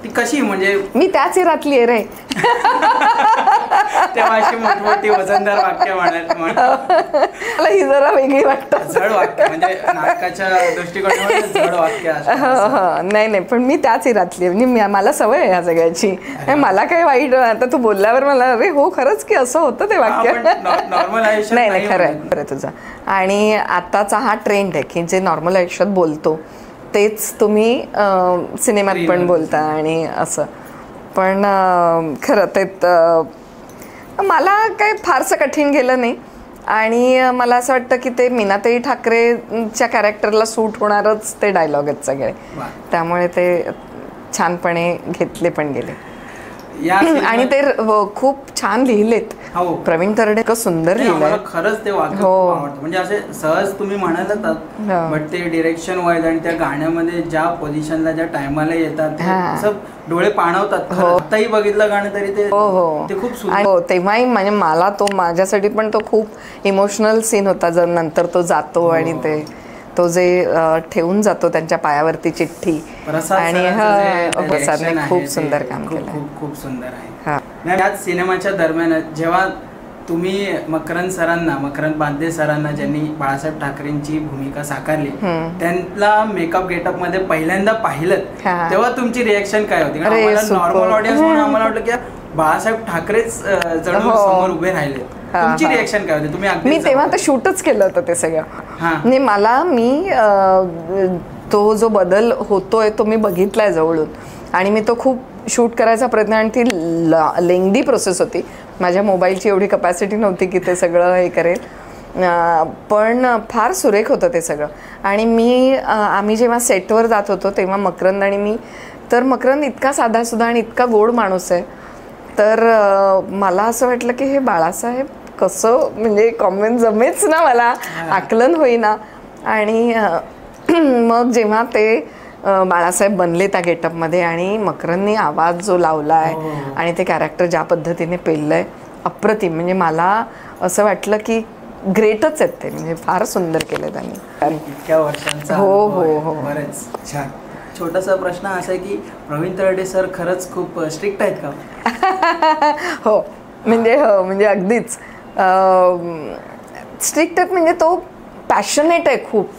ती कशी, म्हणजे मी त्याच रातली आहे रे. तेव्हा अशी मोठी वजनदार वाक्य मला ही जरा वेगळी वाटतं, जड वाक्य, म्हणजे नाटकाच्या दृष्टिकोनामध्ये जड वाक्य. नाही पण मी त्याच रातली, म्हणजे मला सवय आहे ह्या सगळ्याची. मला काही वाईट, आता तू बोलल्यावर मला अरे हो खरंच की असं होतं ते वाक्य. नॉर्मल आयुष्यात नाही खरं आहे तुझं. आणि आताचा हा ट्रेंड आहे की जे नॉर्मल आयुष्यात बोलतो तेच तुम्ही सिनेमात पण बोलता आणि असं. पण खरं ते मला काही फारसं कठीण गेलं नाही. आणि मला असं वाटतं की ते मीनाताई ठाकरेच्या कॅरेक्टरला सूट होणारच ते डायलॉग आहेत सगळे, त्यामुळे ते छानपणे घेतले पण गेले. आणि ते खूप छान लिहिलेत. प्रवीण तरडे इतकं सुंदर लिहिलंय खरंच ते वाक्य आवडतं. म्हणजे असे सहज तुम्ही म्हणालात, बट ते डिरेक्शन वाईज आणि त्या गाण्यामध्ये ज्या पोझिशनला ज्या टायमाला येतात असं डोळे पाणवतात. आताही बघितलं गाणं तरी ते खूप सुंदर. तेव्हाही म्हणजे मला तो माझ्यासाठी पण तो खूप इमोशनल सीन होता, जर नंतर तो जातो आणि ते तो जे ठेवून जातो त्यांच्या पायावरती चिठ्ठी. आणि प्रसादने खूप सुंदर काम केलं, खूप सुंदर आहे. याच सिनेमाच्या दरम्यान जेव्हा तुम्ही मकरंद बांदे सरांना ज्यांनी बाळासाहेब ठाकरेंची भूमिका साकारली त्यांना मेकअप गेटअप मध्ये पहिल्यांदा पाहिलं तेव्हा तुमची रिएक्शन काय होती? नॉर्मल ऑडियन्स म्हणून आम्हाला वाटलं की बाळासाहेब ठाकरेच जणू समोर उभे राहिले. तुमची रिएक्शन काय होती? मी तेव्हा तर शूटच केलं होतं ते सगळं. म्हणजे मी तो जो बदल होतोय तो मी बघितलाय जवळून आणि मी तो खूप शूट करायचा प्रयत्न, आणि ती लेंगदी प्रोसेस होती. माझ्या मोबाईलची एवढी कपॅसिटी नव्हती की ते सगळं हे करेल, पण फार सुरेख होतं ते सगळं. आणि आम्ही जेव्हा सेटवर जात होतो तेव्हा मकरंद आणि मी, तर मकरंद इतका साधासुद्धा आणि इतका गोड माणूस आहे, तर मला असं वाटलं की हे बाळासाहेब कसं म्हणजे कॉम्बिन जमेच ना, मला आकलन होईना. आणि मग जेव्हा ते बाळासाहेब बनले त्या गेटअपमध्ये आणि मकरंदनी आवाज जो लावला आहे आणि ते कॅरेक्टर ज्या पद्धतीने पेललंय अप्रतिम. म्हणजे मला असं वाटलं की ग्रेटच आहेत ते, म्हणजे फार सुंदर केलं त्यांनी. इतक्या वर्षांचा हो बरेच छान. छोटासा प्रश्न असा आहे की प्रवीण तरडे सर खरंच खूप स्ट्रिक्ट आहेत का? हो म्हणजे अगदीच स्ट्रिक्ट आहेत. म्हणजे तो पॅशनेट आहे खूप.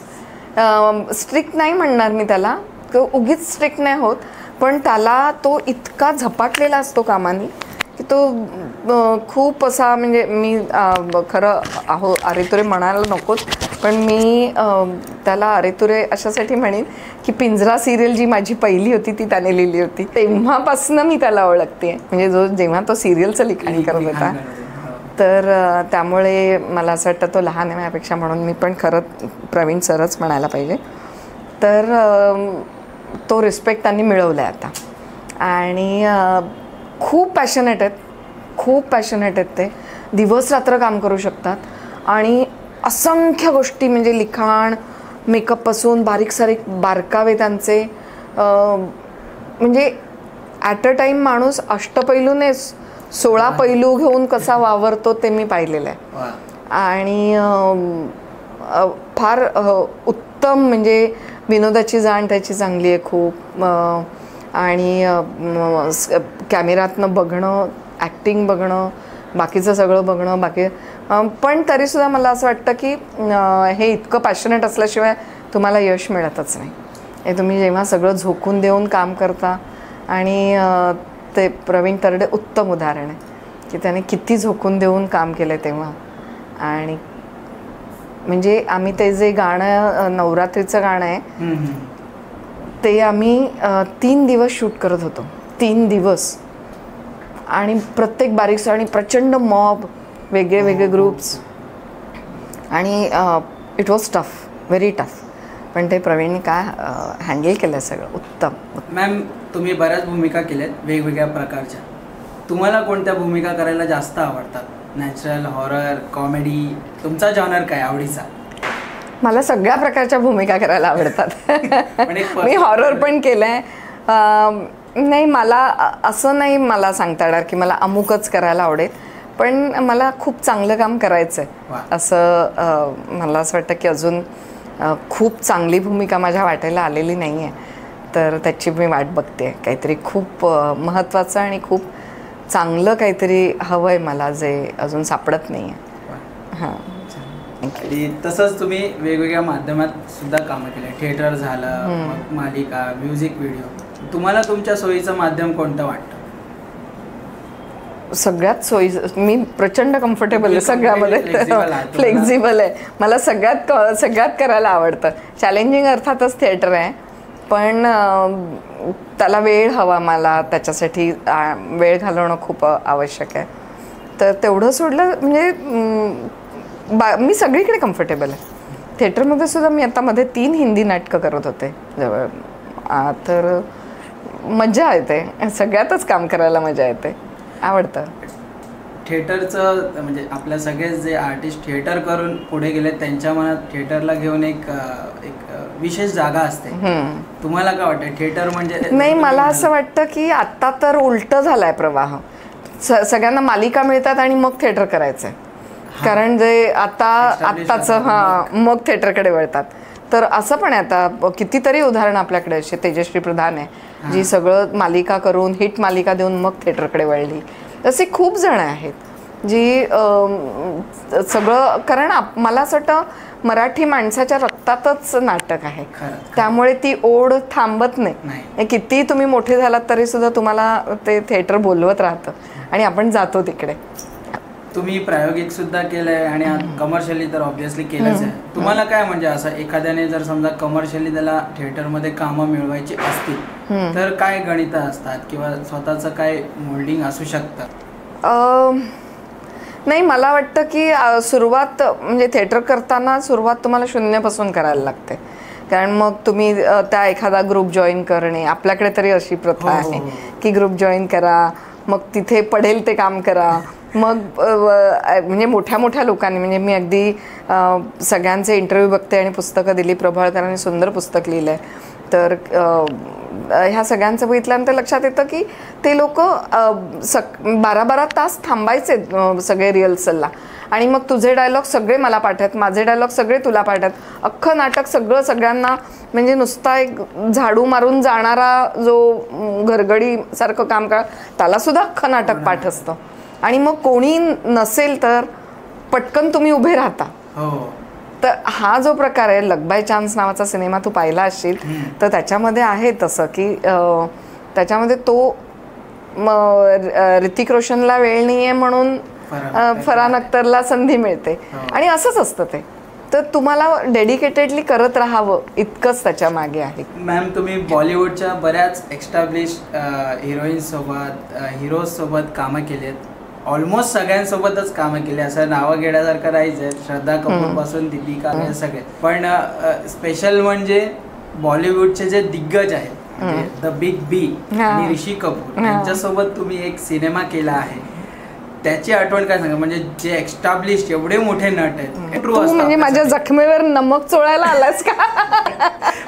स्ट्रिक्ट नाही म्हणणार मी त्याला, तो उगीच स्ट्रिक्ट नाही होत, पण त्याला तो इतका झपाटलेला असतो कामाने की तो खूप असा, म्हणजे मी खरं अरेतुरे म्हणायला नकोच, पण मी त्याला अरेतुरे अशासाठी म्हणेन की पिंजरा सिरियल जी माझी पहिली होती ती त्याने लिहिली होती, तेव्हापासून मी त्याला ओळखते. म्हणजे जेव्हा तो सिरियलचं लिखाण करत होता, तर त्यामुळे मला असं वाटतं तो लहान आहे माझ्यापेक्षा, म्हणून मी पण खरं प्रवीण सरच म्हणायला पाहिजे. तर तो रिस्पेक्ट त्यांनी मिळवला आहे आता. आणि खूप पॅशनेट आहेत ते. दिवस रात्र काम करू शकतात आणि असंख्य गोष्टी, म्हणजे लिखाण मेकअपपासून बारीक सारीक बारकावे त्यांचे, म्हणजे ॲट अ टाईम माणूस अष्टपैलूने 16 पैलू घेऊन कसा वावरतो ते मी पाहिलेलं आहे. आणि फार उत्तम, म्हणजे विनोदाची जाण त्याची चांगली आहे खूप. आणि कॅमेऱ्यातनं बघणं, ॲक्टिंग बघणं, बाकीचं सगळं बघणं बाकी. पण तरीसुद्धा मला असं वाटतं की हे इतकं पॅशनेट असल्याशिवाय तुम्हाला यश मिळतच नाही. हे तुम्ही जेव्हा सगळं झोकून देऊन काम करता, आणि ते प्रवीण तरडे उत्तम उदाहरण आहे की त्याने किती झोकून देऊन काम केलं तेव्हा. आणि म्हणजे आम्ही ते जे गाणं नवरात्रीचं गाणं आहे ते आम्ही 3 दिवस शूट करत होतो, 3 दिवस. आणि प्रत्येक बारीकसा आणि प्रचंड मॉब, वेगळे वेगळे ग्रुप्स, आणि it was tough, very tough. पण ते प्रवीणने काय हँडल केलं सगळं उत्तम. मॅम, तुम्ही बऱ्याच भूमिका केल्यात वेगवेगळ्या प्रकारच्या. तुम्हाला कोणत्या भूमिका करायला जास्त आवडतात? Natural, horror, comedy? तुमचा जॉनर काय आवडीचा? मला सगळ्या प्रकारच्या भूमिका करायला आवडतात. मी हॉरर पण केलं आहे. नाही, मला असं नाही मला सांगता येणार की मला अमुकच करायला आवडेल, पण मला खूप चांगलं काम करायचं आहे असं मला असं वाटतं की अजून खूप चांगली भूमिका माझ्या वाटेला आलेली नाही आहे. तर त्याची मी वाट बघते. काहीतरी खूप महत्त्वाचं आणि खूप चांगलं काहीतरी हवं आहे मला, जे अजून सापडत नाही आहे. हां. आणि तसंच तुम्ही वेगवेगळ्या माध्यमात सुद्धा कामं केली. थिएटर झालं, मग मालिका, म्युझिक व्हिडिओ. तुम्हाला तुमच्या सोयीचं माध्यम कोणतं वाटतं? सगळ्यात सोयी, मी प्रचंड कम्फर्टेबल आहे सगळ्यामध्ये, फ्लेक्झिबल आहे. मला सगळ्यात करायला आवडतं. चॅलेंजिंग अर्थातच थिएटर आहे, पण त्याला वेळ हवा मला, त्याच्यासाठी वेळ घालवणं खूप आवश्यक आहे. तर तेवढं सोडलं म्हणजे मी सगळीकडे कम्फर्टेबल आहे. थिएटरमध्ये सुद्धा मी आता मध्ये 3 हिंदी नाटकं करत होते जवळ. तर मजा येते, सगळ्यातच काम करायला मजा येते, आवडतं. थिएटरचं म्हणजे आपल्या सगळे जे आर्टिस्ट थिएटर करून पुढे गेले त्यांच्या मनात थिएटरला घेऊन एक विशेष जागा असते. तुम्हाला काय वाटतं थिएटर म्हणजे? नाही, मला असं वाटतं की आत्ता तर उलटं झालाय प्रवाह. सगळ्यांना मालिका मिळतात आणि मग थिएटर करायचंय, कारण जे आत्ताचं मग थिएटरकडे वळतात. तर असं पण आहे आता कितीतरी उदाहरणं आपल्याकडे अशी. तेजश्री प्रधान आहे जी सगळं मालिका करून, हिट मालिका देऊन मग थिएटरकडे वळली. असे खूप जण आहेत जी सगळं, कारण मला असं वाटतं मराठी माणसाच्या रक्तातच नाटक आहे, त्यामुळे ती ओढ थांबत नाही. किती तुम्ही मोठे झालात तरी सुद्धा तुम्हाला ते थिएटर बोलवत राहतं आणि आपण जातो तिकडे. तुम्ही प्रायोगिक सुद्धा केलंय आणि कमर्शियली तर ऑब्व्हियसली केलंच आहे. तुम्हाला काय म्हणजे असं एखाद्याने जर समजा कमर्शियली त्याला थिएटरमध्ये कामं मिळवायची असतील तर काय गणितं असतात किंवा स्वतःचं काय मोल्डिंग असू शकतं? नाही, मला वाटतं की सुरुवात म्हणजे थिएटर करताना सुरुवात तुम्हाला शून्यापासून करायला लागते. कारण मग तुम्ही त्या एखादा ग्रुप जॉईन करणे, आपल्याकडे तरी अशी प्रथा आहे की ग्रुप जॉईन करा, मग तिथे पडेल ते काम करा. मग म्हणजे मोठ्या मोठ्या लोकांनी, म्हणजे मी अगदी सगळ्यांचे इंटरव्ह्यू बघते आणि पुस्तकं, दिलीप प्रभाळकरांनी सुंदर पुस्तक लिहिलं आहे. तर ह्या सगळ्यांचं बघितल्यानंतर लक्षात येतं की ते लोक 12-12 तास थांबायचे सगळे रिहर्सलला, आणि मग तुझे डायलॉग सगळे मला पाठवत, माझे डायलॉग सगळे तुला पाठवत. अख्खं नाटक सगळ्यांना म्हणजे नुसता एक झाडू मारून जाणारा जो घरगडीसारखं काम करा, त्यालासुद्धा अख्खं नाटक पाठ असतं. आणि मग कोणी नसेल तर पटकन तुम्ही उभे राहता. तर हा जो प्रकार आहे, लक बाय चान्स नावाचा सिनेमा तू पाहिला असशील तर त्याच्यामध्ये आहे तसं की त्याच्यामध्ये तो ऋतिक रोशनला वेळ नाही आहे म्हणून फरहान अख्तरला संधी मिळते, आणि असंच असतं ते. तर तुम्हाला डेडिकेटेडली करत राहावं इतकंच त्याच्या मागे आहे. मॅम, तुम्ही बॉलिवूडच्या बऱ्याच एस्टॅब्लिश हिरोईनसोबत, हिरोजसोबत कामं केली आहेत. ऑलमोस्ट सगळ्यांसोबतच कामं केली, असं नावं घेण्यासारखं नाहीच आहे. श्रद्धा कपूर पासून दीपिका हे सगळे. पण स्पेशल म्हणजे बॉलिवूडचे जे दिग्गज आहेत, द बिग बी आणि ऋषी कपूर यांच्यासोबत तुम्ही एक सिनेमा केला आहे. त्याची आठवण काय सांगा, म्हणजे जे एक्स्टॅब्लिश एवढे मोठे नट आहेत, तू म्हणजे माझ्या जखमेवर नमक चोळायला आलास का?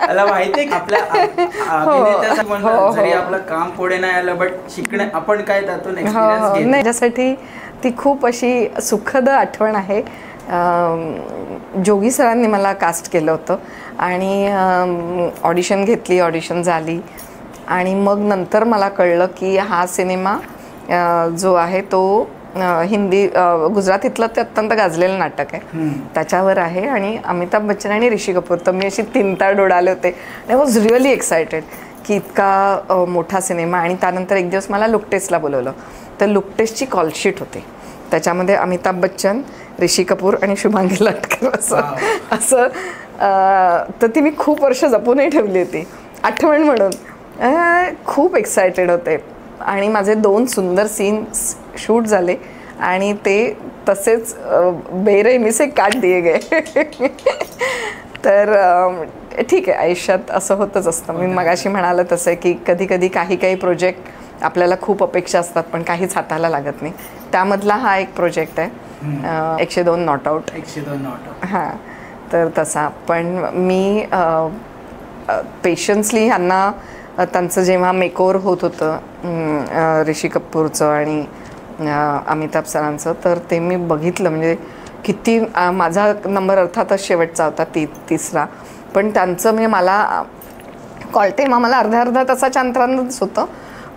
मला माहितीये आपल्या अभिनेत्याचं म्हणतात जरी आपलं काम पुढे नाही आलं बट शिकणे आपण काय त्यातून एक्सपिरियन्स घेतो. माझ्यासाठी ती खूप अशी सुखद आठवण आहे. जोगी सरांनी मला कास्ट केलं होतं आणि ऑडिशन घेतली, ऑडिशन झाली आणि मग नंतर मला कळलं की हा सिनेमा जो आहे तो हिंदी गुजरातीतलं ते अत्यंत गाजलेलं नाटक आहे, त्याच्यावर आहे आणि अमिताभ बच्चन आणि ऋषी कपूर. तर मी अशी तीन तार उडाले होते. आय वॉज रिअली एक्सायटेड की इतका मोठा सिनेमा. आणि त्यानंतर एक दिवस मला लुकटेसला बोलवलं. तर लुकटेसची कॉलशीट होती, त्याच्यामध्ये अमिताभ बच्चन, ऋषी कपूर आणि शुभांगी लाटकर असं तर ती मी खूप वर्ष जपूनही ठेवली होती आठवण म्हणून. खूप एक्सायटेड होते आणि माझे 2 सुंदर सीन्स शूट झाले आणि ते तसेच बेरहमी से काट दिए गए. तर ठीक आहे, आयुष्यात असं होतच असतं. मी मगाशी म्हणालं तसं की कधी कधी काही प्रोजेक्ट आपल्याला खूप अपेक्षा असतात पण काहीच हाताला लागत नाही. त्यामधला हा एक प्रोजेक्ट आहे 102 नॉट आउट. 102 not out. हां, तर तसा पण मी पेशन्सली ह्यांना त्यांचं जेव्हा मेकओव्हर होत होतं ऋषी कपूरचं आणि अमिताभ सरांचं, तर ते मी बघितलं. म्हणजे किती माझा नंबर अर्थातच शेवटचा होता, तिसरा. पण त्यांचं म्हणजे मला कॉल तेव्हा मला अर्ध्या तासाच्या अंतरानंच होतं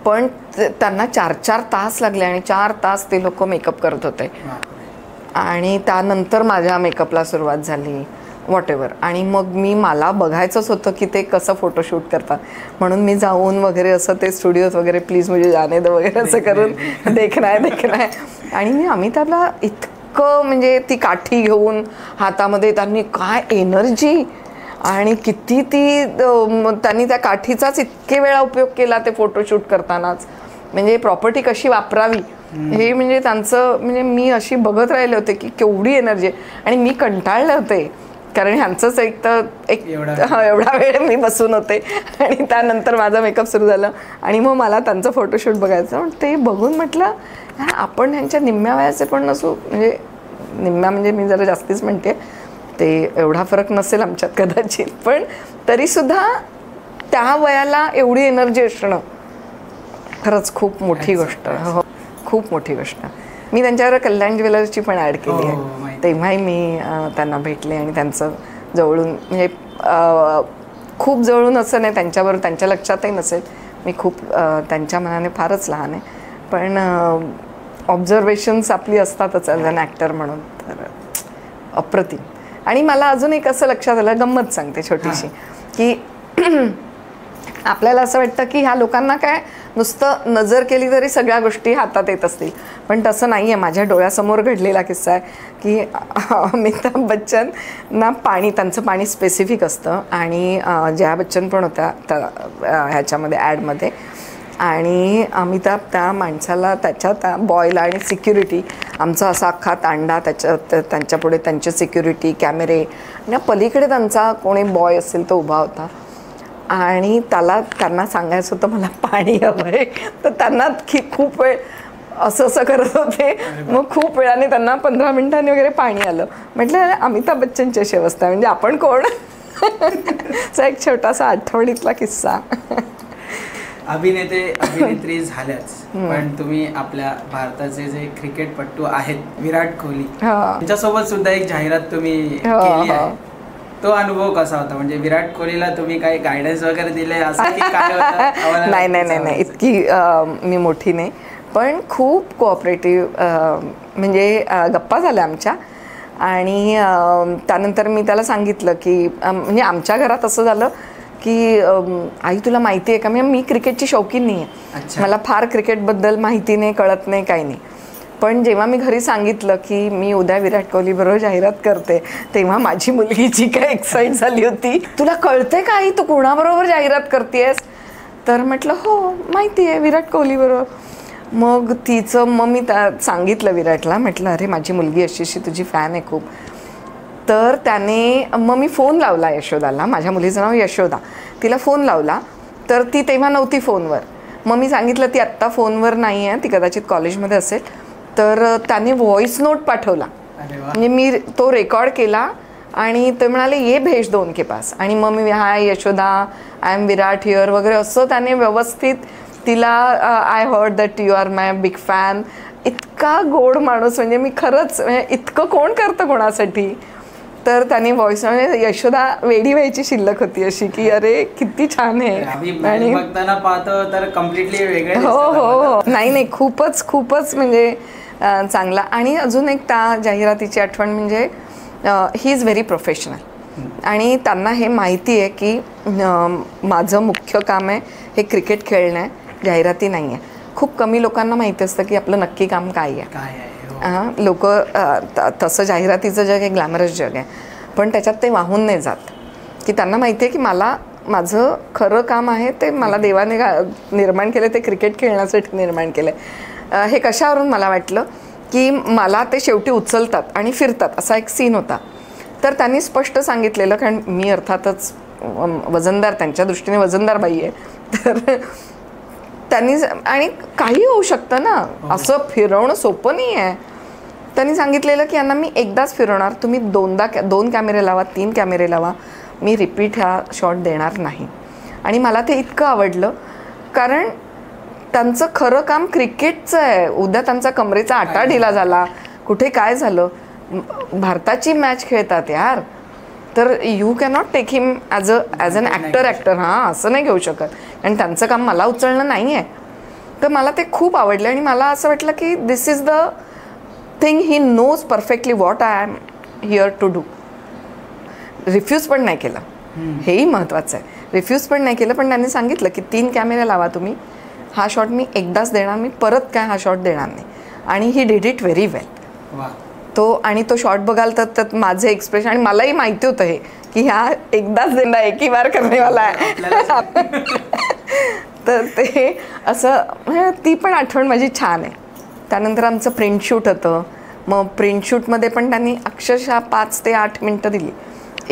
पण त्यांना 4 तास लागले आणि 4 तास ते लोक मेकअप करत होते. आणि त्यानंतर माझ्या मेकअपला सुरुवात झाली व्हॉटेवर. आणि मग मला बघायचंच होतं की ते कसं फोटोशूट करतात म्हणून मी जाऊन वगैरे असं ते स्टुडिओत वगैरे प्लीज मुझे जाने दो वगैरे असं करून देखना है. आणि मी अमिताभला इतकं म्हणजे ती काठी घेऊन हातामध्ये त्यांनी काय एनर्जी आणि किती त्यांनी त्या काठीचाच इतके वेळा उपयोग केला ते फोटोशूट करतानाच. म्हणजे प्रॉपर्टी कशी वापरावी हे म्हणजे त्यांचं म्हणजे मी अशी बघत राहिले होते की केवढी एनर्जी. आणि मी कंटाळले होते कारण ह्यांचंच एक एवढा वेळ मी बसून होते आणि त्यानंतर माझा मेकअप सुरू झालं आणि मग मला त्यांचं फोटोशूट बघायचं. ते बघून म्हटलं आपण ह्यांच्या निम्म्या वयाचे पण नसू. म्हणजे निम्म्या म्हणजे मी जरा जास्तीच म्हणते, ते एवढा फरक नसेल आमच्यात कदाचित, पण तरीसुद्धा त्या वयाला एवढी एनर्जी असणं खरंच खूप मोठी गोष्ट. हो, खूप मोठी गोष्ट. मी त्यांच्यावर कल्याण ज्वेलर्सची पण ॲड केली आहे. तेव्हाही मी त्यांना भेटले आणि त्यांचं जवळून म्हणजे खूप जवळून असं नाही, त्यांच्याबरोबर त्यांच्या लक्षातही नसेल. मी खूप त्यांच्या मनाने फारच लहान आहे पण ऑब्झर्वेशन्स आपली असतातच ॲज अन ॲक्टर म्हणून. तर अप्रतिम. आणि मला अजून एक असं लक्षात आलं, गंमत सांगते छोटीशी, की आपल्याला असं वाटतं की ह्या लोकांना काय नुसतं नजर केली तरी सगळ्या गोष्टी हातात येत असतील, पण तसं नाही आहे. माझ्या डोळ्यासमोर घडलेला किस्सा आहे की अमिताभ बच्चन ना त्यांचं पाणी स्पेसिफिक असतं आणि जया बच्चन पण होत्या ह्याच्यामध्ये ॲडमध्ये. आणि अमिताभ त्या माणसाला त्या बॉयला आणि सिक्युरिटी आमचा असा अख्खा तांडा त्यांच्यापुढे त्यांचे सिक्युरिटी कॅमेरे आणि पलीकडे त्यांचा कोणी बॉय असेल तो उभा होता आणि त्यांना सांगायचं होतं मला पाणी हवं आहे. तर त्यांना खूप वेळ असं करत होते. मग खूप वेळाने त्यांना 15 मिनिटांनी वगैरे पाणी आलं. म्हटलं अमिताभ बच्चनची अशी अवस्था म्हणजे आपण कोण. चा एक छोटासा आठवणीतला किस्सा. अभिनेत्री झाल्याच पण तुम्ही आपल्या भारताचे जे क्रिकेटपटू आहेत विराट कोहली त्यांच्यासोबत सुद्धा एक जाहिरात तुम्ही केली आहे. तो अनुभव कसा होता? म्हणजे विराट कोहलीला तुम्ही काही गायडन्स वगैरे दिले असं की काय होतं? नाही इतकी मी मोठी नाही पण खूप कोऑपरेटिव्ह म्हणजे गप्पा झाल्या आमच्या. आणि त्यानंतर मी त्याला सांगितलं की म्हणजे आमच्या घरात असं झालं की आई तुला माहिती आहे का, मी क्रिकेटची शौकीन नाही आहे, मला फार क्रिकेटबद्दल माहिती नाही, कळत नाही, काही नाही. पण जेव्हा मी घरी सांगितलं की मी उद्या विराट कोहली बरोबर जाहिरात करते तेव्हा माझी मुलगीची काय एक्साईट झाली होती. तुला कळतंय का आई तू कोणाबरोबर जाहिरात करतेस? तर म्हटलं हो माहिती आहे विराट कोहली बरोबर. मग मी सांगितलं विराटला, म्हटलं अरे माझी मुलगी अशी तुझी फॅन आहे खूप. तर त्याने मग मी फोन लावला यशोदाला, माझ्या मुलीचं नाव यशोदा, तिला फोन लावला तर ती तेव्हा नव्हती फोनवर. मग मी सांगितलं ती आत्ता फोनवर नाही आहे, ती कदाचित कॉलेजमध्ये असेल, तर त्याने व्हॉइस नोट पाठवला. म्हणजे मी तो रेकॉर्ड केला आणि ते म्हणाले ये भेज दो उनके पास. आणि मग मी hi Yashoda, I am Virat here वगैरे असं त्याने व्यवस्थित तिला I heard that you are my big fan. इतका गोड माणूस, म्हणजे मी खरंच म्हणजे इतकं कोण करतं कोणासाठी. तर त्यांनी व्हॉइस, म्हणजे यशोदा वेडी व्हायची शिल्लक होती अशी की अरे किती छान आहे. आणि बघताना पाहतो तर कम्प्लिटली वेगळे. हो हो हो, नाही खूपच खूपच म्हणजे चांगला. आणि अजून एक त्या जाहिरातीची आठवण म्हणजे ही इज व्हेरी प्रोफेशनल आणि त्यांना हे माहिती आहे की माझं मुख्य काम आहे हे क्रिकेट खेळणं आहे, जाहिराती नाही आहे. खूप कमी लोकांना माहिती असतं की आपलं नक्की काम काय आहे. लोक तसं जाहिरातीचं जग हे ग्लॅमरस जग आहे, पण त्याच्यात ते वाहून नाही जात की त्यांना माहिती आहे की मला माझं खरं काम आहे ते मला देवाने निर्माण केलं, ते क्रिकेट खेळण्यासाठी निर्माण केलं. हे कशावरून मला वाटलं की मला ते शेवटी उचलतात आणि फिरतात असा एक सीन होता. तर त्यांनी स्पष्ट सांगितलेलं, कारण मी अर्थातच वजनदार, त्यांच्या दृष्टीने वजनदार बाई आहे, तर त्यांनी, आणि काही होऊ शकतं ना, असं फिरवणं सोपं नाही आहे. त्यांनी सांगितलेलं की यांना मी एकदाच फिरवणार, तुम्ही 2 कॅमेरे लावा, 3 कॅमेरे लावा, मी रिपीट ह्या शॉट देणार नाही. आणि मला ते इतकं आवडलं, कारण त्यांचं खरं काम क्रिकेटचं आहे. उद्या त्यांचा कमरेचा आटा ढिला झाला, कुठे काय झालं, भारताची मॅच खेळतात यार, तर you cannot take him as an actor. हां, असं नाही घेऊ शकत, आणि त्यांचं काम मला उचलणं नाही आहे. तर मला ते खूप आवडलं आणि मला असं वाटलं की this is the thing, he knows perfectly what I am here to do. Refuse पण नाही केलं, हेही महत्त्वाचं आहे. रिफ्यूज पण नाही केलं, पण त्यांनी सांगितलं की 3 कॅमेरे लावा तुम्ही, हा शॉट मी एकदाच देणार, मी परत काय हा शॉट देणार नाही. आणि ही डिड इट व्हेरी वेल. आणि तो शॉट बघाल तर माझे एक्सप्रेशन, आणि मलाही माहिती होतं हे की ह्या एकदाच देणार, एक ही बार करण्यावाला आहे. तर ते असं म्हणजे ती पण आठवण माझी छान आहे. त्यानंतर आमचं प्रिंट शूट होतं. मग प्रिंट शूटमध्ये पण त्यांनी अक्षरशः 5 ते 8 मिनटं दिली.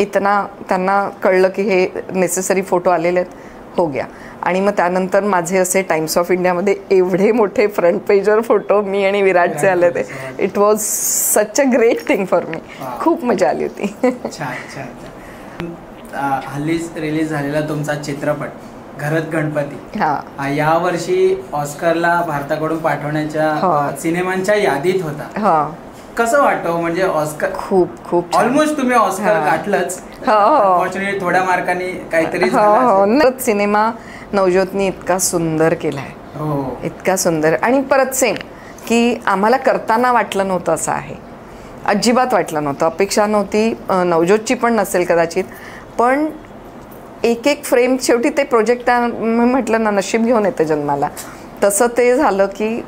त्यांना कळलं की हे नेसेसरी फोटो आलेले आहेत, हो गया. आणि मग त्यानंतर माझे असे टाइम्स ऑफ इंडियामध्ये एवढे मोठे फ्रंट पेजवर फोटो मी आणि विराटचे आले होते. It was such a great thing for me. खूप मजा आली होती. छान छान. हल्लीच रिलीज झालेला तुमचा चित्रपट घरात गणपती, यावर्षी ऑस्करला भारताकडून पाठवण्याच्या सिनेमांच्या यादीत होता. कसं वाटतं, म्हणजे ऑस्कर खूप ऑलमोस्ट तुम्ही ऑस्कर गाठलंच, अनफॉर्च्युनेटली थोड्या मार्कांनी काहीतरी झालं. सिनेमा नवज्योतनी इतका सुंदर केलाय, इतका सुंदर. आणि परत सेम की आम्हाला करताना वाटलं नव्हतं असं आहे, अजिबात वाटलं नव्हतं, अपेक्षा नव्हती, नवज्योतची पण नसेल कदाचित, पण एक फ्रेम शेवटी ते प्रोजेक्ट म्हटलं ना, नशीब घेऊन येतं जन्माला, तसं ते झालं की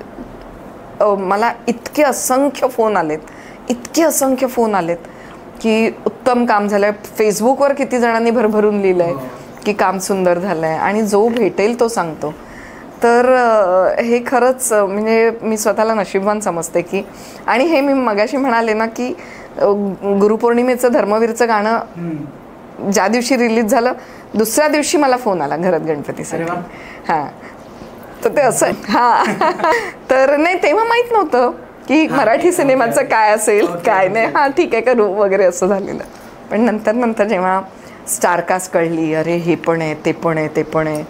मला इतके असंख्य फोन आलेत की उत्तम काम झालंय. फेसबुकवर किती जणांनी भरभरून लिहिलंय की काम सुंदर झालंय, आणि जो भेटेल तो सांगतो. तर हे खरंच म्हणजे मी स्वतःला नशीबवान समजते की, आणि हे मी मगाशी म्हणाले ना की गुरुपौर्णिमेचं धर्मवीरचं गाणं ज्या दिवशी रिलीज झालं, दुसऱ्या दिवशी मला फोन आला घरात गणपतीसाठी. हां, तर ते असं तर नाही, तेव्हा माहीत नव्हतं की मराठी सिनेमाचं काय असेल काय नाही. हां ठीक आहे करू वगैरे असं झालेलं. पण नंतर जेव्हा स्टारकास्ट कळली, अरे हे पण आहे ते पण आहे ते पण आहे,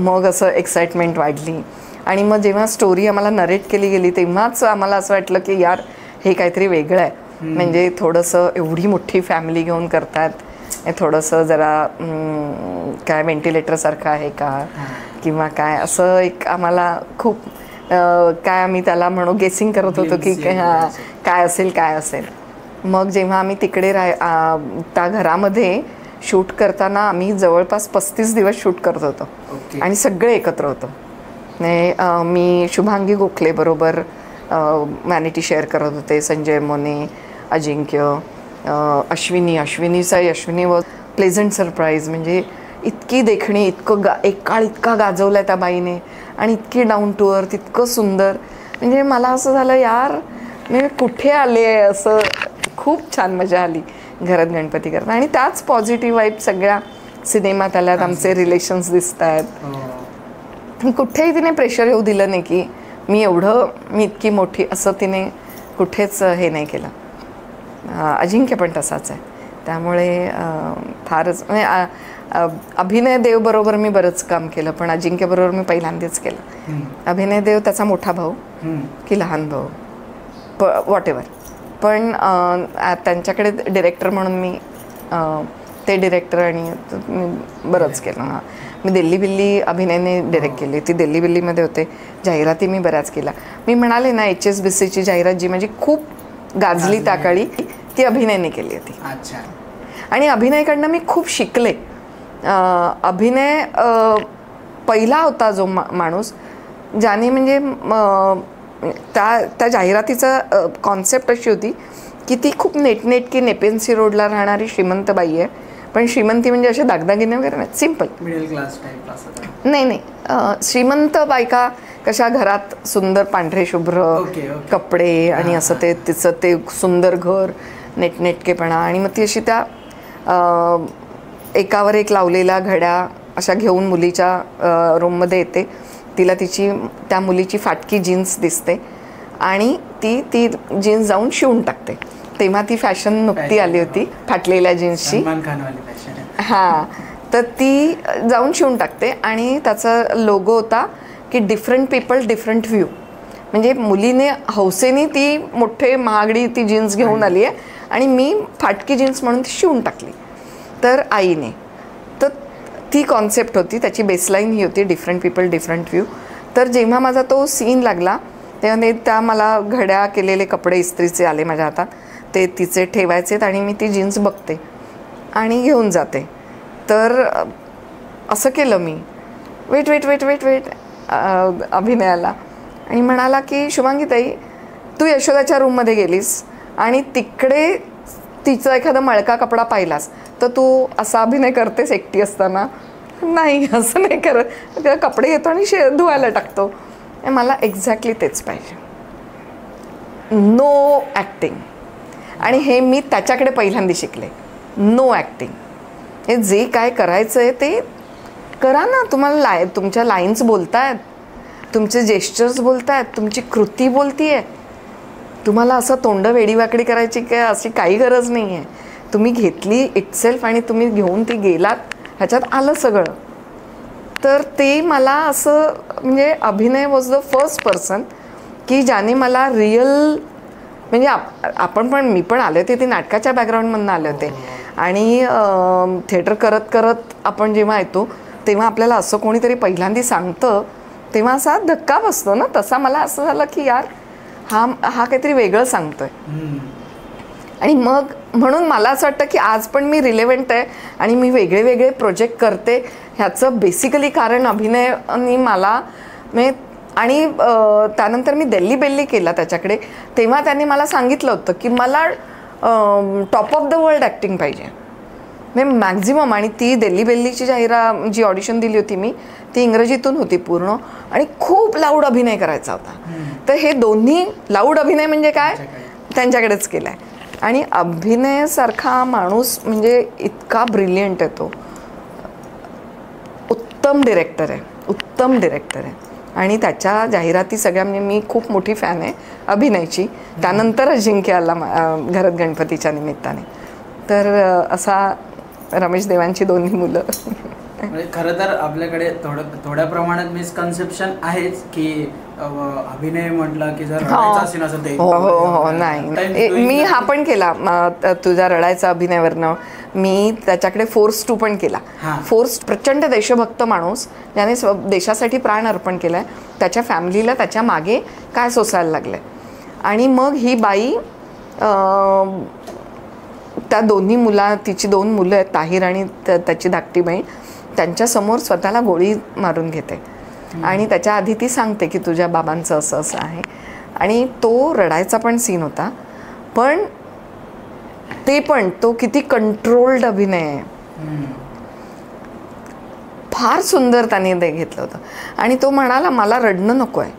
मग असं एक्साइटमेंट वाढली. आणि मग जेव्हा स्टोरी आम्हाला नरेट केली गेली तेव्हाच आम्हाला असं वाटलं की यार हे काहीतरी वेगळं आहे. म्हणजे थोडंसं एवढी मोठी फॅमिली घेऊन करतात, थोडंसं जरा काय व्हेंटिलेटरसारखं आहे का किंवा काय, असं एक आम्हाला खूप काय आम्ही त्याला म्हणू गेसिंग करत होतो की काय असेल. मग जेव्हा आम्ही तिकडे त्या घरामध्ये शूट करताना आम्ही जवळपास 35 दिवस शूट करत होतो आणि सगळे एकत्र होतो. मी शुभांगी गोखले बरोबर वॅनिटी शेअर करत होते, संजय मोने, अजिंक्य, अश्विनी वॉज प्लेझंट सरप्राईज. म्हणजे इतकी देखणी, एक काळ इतका गाजवला त्या बाईने, आणि इतकी डाऊन टू अर्थ, इतकं सुंदर. म्हणजे मला असं झालं यार मी कुठे आले आहे, असं खूप छान मजा आली घरात गणपती करता. आणि त्याच पॉझिटिव्ह वाईब सगळ्या सिनेमात आल्यात, आमचे रिलेशन्स दिसत आहेत. कुठेही तिने प्रेशर येऊ दिलं नाही की मी इतकी मोठी असं तिने कुठेच हे नाही केलं. अजिंक्य पण तसाच आहे. त्यामुळे फारच म्हणजे अभिनय देवबरोबर मी बरंच काम केलं, पण अजिंक्यबरोबर मी पहिल्यांदाच केलं. अभिनय देव त्याचा मोठा भाऊ की लहान भाऊ व्हॉट एव्हर, पण त्यांच्याकडे डिरेक्टर म्हणून मी ते डिरेक्टर आणि बरंच केलं. हां, मी दिल्ली बिल्ली अभिनयने डिरेक्ट केली. ती दिल्ली बिल्लीमध्ये होते. जाहिराती मी बऱ्याच केल्या. मी म्हणाले ना HSBCची जाहिरात जी माझी खूप गाजली त्या काळी, ती अभिनयने केली होती. अच्छा. आणि अभिनयकडनं मी खूप शिकले. अभिनय पहिला होता जो माणूस ज्याने म्हणजे त्या जाहिरातीचं कॉन्सेप्ट अशी होती की ती खूप नेटनेटकी नेपेन्सी रोडला राहणारी श्रीमंत बाई आहे, पण श्रीमंती म्हणजे असे दागदागिने वगैरे नाही, सिम्पल मिडल क्लास टाईप असं. नाही, श्रीमंत बायका कशा घरात सुंदर पांढरे शुभ्र कपडे आणि असं ते तिचं ते सुंदर घर, नेटनेटकेपणा, आणि मग ती अशी त्या एकावर एक लावलेल्या घड्या अशा घेऊन मुलीच्या रूममध्ये येते. तिला त्या मुलीची फाटकी जीन्स दिसते आणि ती जीन्स जाऊन शिवून टाकते. तेव्हा ती फॅशन नुकती आली होती फाटलेल्या जीन्सची. हां, तर ती जाऊन शिवून टाकते आणि त्याचा लोगो होता की डिफरंट पीपल डिफरंट व्ह्यू. म्हणजे मुलीने हौसेने ती मोठे महागडी ती जीन्स घेऊन आली आहे आणि मी फाटकी जीन्स म्हणून ती शिवून टाकली. तर आईने, तर ती कॉन्सेप्ट होती, त्याची बेसलाईन ही होती डिफरंट पीपल डिफरंट व्ह्यू. तर जेव्हा माझा तो सीन लागला तेव्हा त्या मला घड्या केलेले कपडे इस्त्रीचे आले माझ्या हातात, ते तिचे ठेवायचेत आणि मी ती जीन्स बघते आणि घेऊन जाते. तर असं केलं मी. वेट अभिनयाला आणि म्हणाला की शुभांगीताई, तू यशोदाच्या रूममध्ये गेलीस आणि तिकडे तिचा एखादा मळका कपडा पाहिलास तर तू असा अभिनय करतेस एकटी असताना? नाही, असं नाही करत. कपडे घेतो आणि धुवायला टाकतो. मला एक्झॅक्टली तेच पाहिजे, नो ॲक्टिंग. आणि हे मी त्याच्याकडे पहिल्यांदा शिकले, नो ॲक्टिंग. हे जे काय करायचं आहे ते करा ना. तुम्हाला तुमच्या लाईन्स बोलतायत, तुमचे जेस्चर्स बोलतायत, तुमची कृती बोलतीये. तुम्हाला असं तोंड वेडीवाकडी करायची काय अशी काही गरज नाही आहे. तुम्ही घेतली इटसेल्फ आणि तुम्ही घेऊन ती गेलात, ह्याच्यात आलं सगळं. तर ते मला असं म्हणजे अभिनय वॉज द फर्स्ट पर्सन की ज्याने मला रिअल म्हणजे मी पण आले होते, ते नाटकाच्या बॅकग्राऊंडमधून आले होते आणि थिएटर करत करत आपण जेव्हा येतो तेव्हा आपल्याला असं कोणीतरी पहिल्यांदा सांगतं तेव्हा असा धक्का बसतो ना. तसा मला असं झालं की यार हा काहीतरी वेगळं सांगतोय. आणि मग म्हणून मला असं वाटतं की आज पण मी रिलेव्हंट आहे आणि मी वेगळे वेगळे प्रोजेक्ट करते. ह्याचं बेसिकली कारण अभिनयाने मला म्हणजे, आणि त्यानंतर मी दिल्ली बेल्ली केला त्याच्याकडे, तेव्हा त्यांनी मला सांगितलं होतं की मला top of the world acting पाहिजे म्हणजे मॅक्झिमम. आणि ती दिल्ली बेल्लीची जी ऑडिशन दिली होती मी, ती इंग्रजीतून होती पूर्ण आणि खूप लाऊड अभिनय करायचा होता. तर हे दोन्ही लाऊड अभिनय म्हणजे काय त्यांच्याकडेच केला आहे. आणि अभिनयासारखा माणूस म्हणजे इतका ब्रिलियंट आहे तो, उत्तम डिरेक्टर आहे. आणि त्याच्या जाहिराती सगळ्या म्हणजे मी खूप मोठी फॅन आहे अभिनयची. त्यानंतर अजिंक्य आला घरात गणपतीच्या निमित्ताने. तर असा रमेश देवांची दोन्ही मुलं. म्हणजे खरं तर आपल्याकडे थोड्या प्रमाणात मिसकन्सेप्शन आहेच की अभिनय म्हटलं की जर रडायचा सीन असेल तर हो नाही. मी हा पण केला तुझ्या रडायचा अभिनयावरनं. मी त्याच्याकडे फोर्स 2 पण केला. फोर्स प्रचंड देशभक्त माणूस ज्याने देशासाठी प्राण अर्पण केलाय. त्याच्या फॅमिलीला त्याच्या मागे काय सोसायला लागलंय. आणि मग ही बाई त्या तिची 2 मुलं आहेत, ताहीर आणि त्याची धाकटी बहीण, त्यांच्यासमोर स्वतःला गोळी मारून घेते. आणि त्याच्या आधी ती सांगते की तुझ्या बाबांचं असं असं आहे. आणि तो रडायचा पण सीन होता, पण तो किती कंट्रोल्ड अभिनय आहे. फार सुंदर त्याने ते घेतलं होतं. आणि तो म्हणाला मला रडणं नको आहे,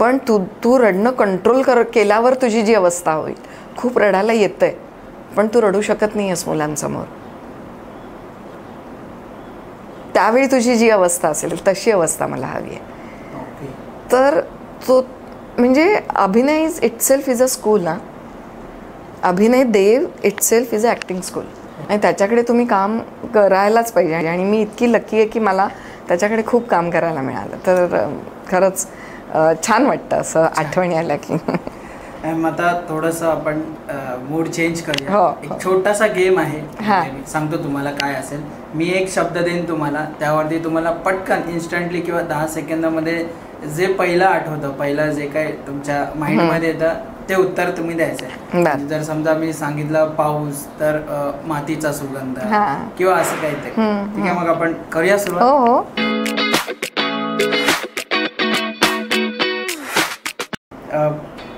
पण तू रडणं कंट्रोल केल्यावर तुझी जी अवस्था होईल, खूप रडायला येतंय पण तू रडू शकत नाही आहेस मुलांसमोर, त्यावेळी तुझी जी अवस्था असेल तशी अवस्था मला हवी आहे. तर म्हणजे अभिनय इटसेल्फ इज अ स्कूल ना. Abhinay Dev itself is a acting school आणि त्याच्याकडे तुम्ही काम करायलाच पाहिजे. आणि मी इतकी लकी आहे की मला त्याच्याकडे खूप काम करायला मिळालं. तर खरंच छान वाटतं असं आठवणी आल्या की. मग आता थोडंसं आपण मूड चेंज करूया. हो. एक छोटासा गेम आहे. हां. मी सांगतो तुम्हाला काय असेल. मी एक शब्द देईन तुम्हाला, त्यावरती तुम्हाला पटकन इन्स्टंटली किंवा 10 सेकंदामध्ये जे पहिलं आठवतं, पहिलं जे काही तुमच्या माइंडमध्ये येतं ते उत्तर तुम्ही द्यायचं आहे. जर समजा मी सांगितलं पाऊस तर मातीचा सुगंध किंवा असं काहीतरी. ठीक आहे, मग आपण करूया सुरुवात. हो.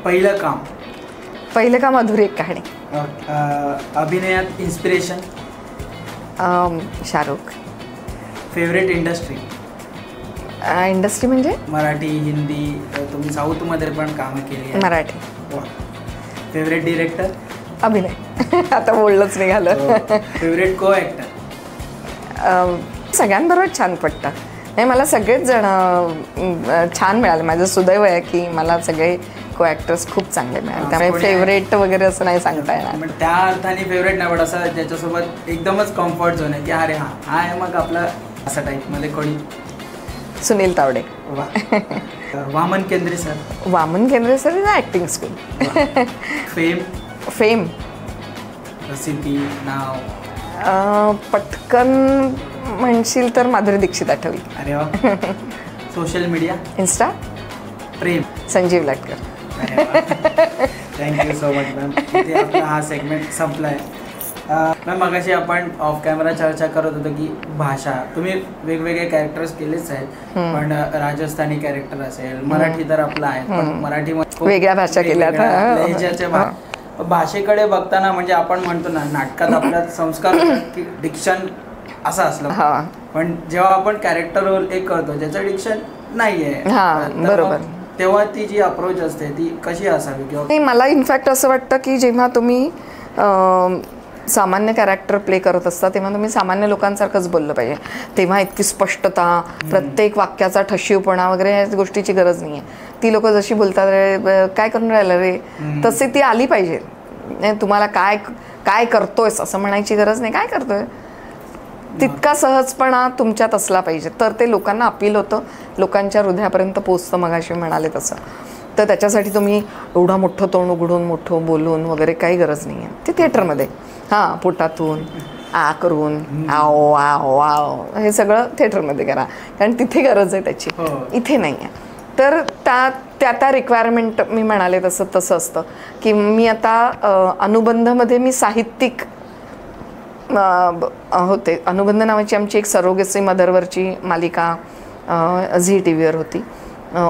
पहिलं काम अधुरी एक कहाणी. अभिनयात inspiration. Shahrukh. Favourite industry. Industry म्हणजे मराठी, हिंदी, तुम्ही साऊथमध्ये पण कामं केली आहे. मराठी. Favourite director. अभिनय. आता बोललंच निघालं. फेवरेट को ॲक्टर. सगळ्यांबरोबर छान पडतं. नाही, मला सगळेच जण छान मिळाले. माझं सुदैव आहे की मला सगळे को ॲक्टर्स खूप चांगले मिळाले. त्यामुळे फेवरेट वगैरे असं नाही सांगता येणार. त्या अर्थाने फेवरेट नाही, पण असं ज्याच्यासोबत एकदमच कम्फर्ट झोन आहे की अरे हा आहे मग आपला असा टाईपमध्ये कोणी. सुनील तावडे. वामन केंद्रे सर. वामन केंद्रे sir is acting school. Fame. प्रसिद्धी, नाव. पटकन म्हणशील तर माधुरी दीक्षित आठवली. अरे वा. Social media. इन्स्टा. प्रेम. Sanjeev Latkar. Thank you so much ma'am. इथे आपला हा सेगमेंट संपला आहे. मॅम, मगाशी आपण ऑफ कॅमेरा चर्चा करत होतो की भाषा, तुम्ही वेगवेगळे कॅरेक्टर्स केलेच आहेत, पण राजस्थानी कॅरेक्टर असेल, मराठी तर आपला आहे, पण मराठीमध्ये वेगळ्या भाषा केल्या. भाषेकडे बघताना म्हणजे आपण म्हणतो ना, नाटकात आपला संस्कार होतात की डिक्शन असं असलं, पण जेव्हा आपण कॅरेक्टर रोल एक करतो ज्याचं डिक्शन नाही आहे, बरोबर, तेव्हा ती जी अप्रोच असते ती कशी असावी? किंवा मला इनफॅक्ट असं वाटतं की जेव्हा तुम्ही सामान्य कॅरेक्टर प्ले करत असता तेव्हा तुम्ही सामान्य लोकांसारखंच बोललं पाहिजे. तेव्हा इतकी स्पष्टता, प्रत्येक वाक्याचा ठशीवपणा वगैरे ह्या गोष्टीची गरज नाही आहे. ती लोक जशी बोलतात रे काय करून राहिलं रे, तसे ती आली पाहिजे. तुम्हाला काय काय करतोयस असं म्हणायची गरज नाही. काय करतोय तितका सहजपणा तुमच्यात असला पाहिजे, तर ते लोकांना अपील होतं, लोकांच्या हृदयापर्यंत पोचतं. मगाशी म्हणाले तसं. तर त्याच्यासाठी तुम्ही एवढा मोठं तोंड उघडून मोठं बोलून वगैरे काही गरज नाही आहे. ते थिएटरमध्ये पोटातून आ करून आओ आओ आओ हे सगळं थिएटरमध्ये करा, कारण तिथे गरज आहे त्याची, इथे नाही आहे. तर त्या रिक्वायरमेंट मी म्हणाले तसं असतं की मी आता अनुबंधमध्ये मी साहित्यिक होते. अनुबंध नावाची आमची एक सरोगेसी मदरवरची मालिका झी टी व्हीवर होती.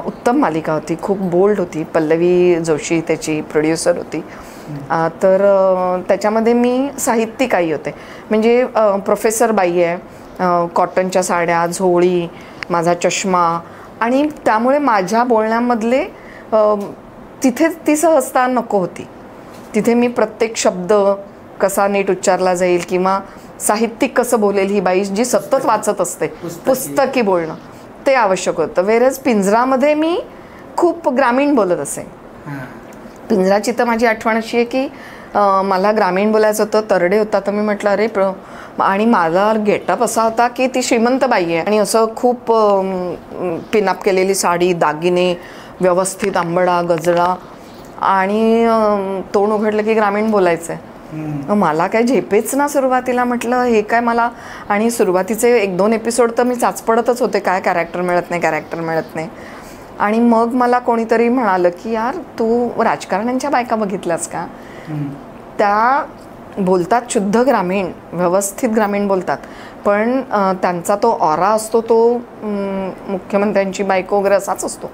उत्तम मालिका होती, खूप बोल्ड होती. पल्लवी जोशी त्याची प्रोड्युसर होती. तर त्याच्यामध्ये मी साहित्यिक आई होते. म्हणजे प्रोफेसर बाई आहे, कॉटनच्या साड्या, झोळी, माझा चष्मा, आणि त्यामुळे माझ्या बोलण्यामधले तिथे ती सहजता नको होती. तिथे मी प्रत्येक शब्द कसा नीट उच्चारला जाईल किंवा साहित्यिक कसं बोलेल ही बाई जी सतत वाचत असते, पुस्तकी बोलणं ते आवश्यक होतं. वेरज पिंजरामध्ये मी खूप ग्रामीण बोलत असे. पिंजराची तर माझी आठवण अशी आहे की मला ग्रामीण बोलायचं होतं. तरडे होता तर मी म्हटलं अरे आणि माझा गेटअप असा होता की ती श्रीमंत बाई आहे आणि असं खूप पिनअप केलेली साडी, दागिने, व्यवस्थित आंबडा गजरा, आणि तोंड उघडलं की ग्रामीण बोलायचं आहे. मला काय झेपेच ना सुरुवातीला. म्हटलं हे काय मला, आणि सुरुवातीचे 1-2 एपिसोड तर मी चाचपडतच होते, काय कॅरेक्टर मिळत नाही. आणि मग मला कोणीतरी म्हणालं की यार तू राजकारण्यांच्या बायका बघितल्यास का, त्या बोलतात शुद्ध ग्रामीण, व्यवस्थित ग्रामीण बोलतात, पण त्यांचा तो ऑरा असतो तो मुख्यमंत्र्यांची बायको वगैरे असाच असतो,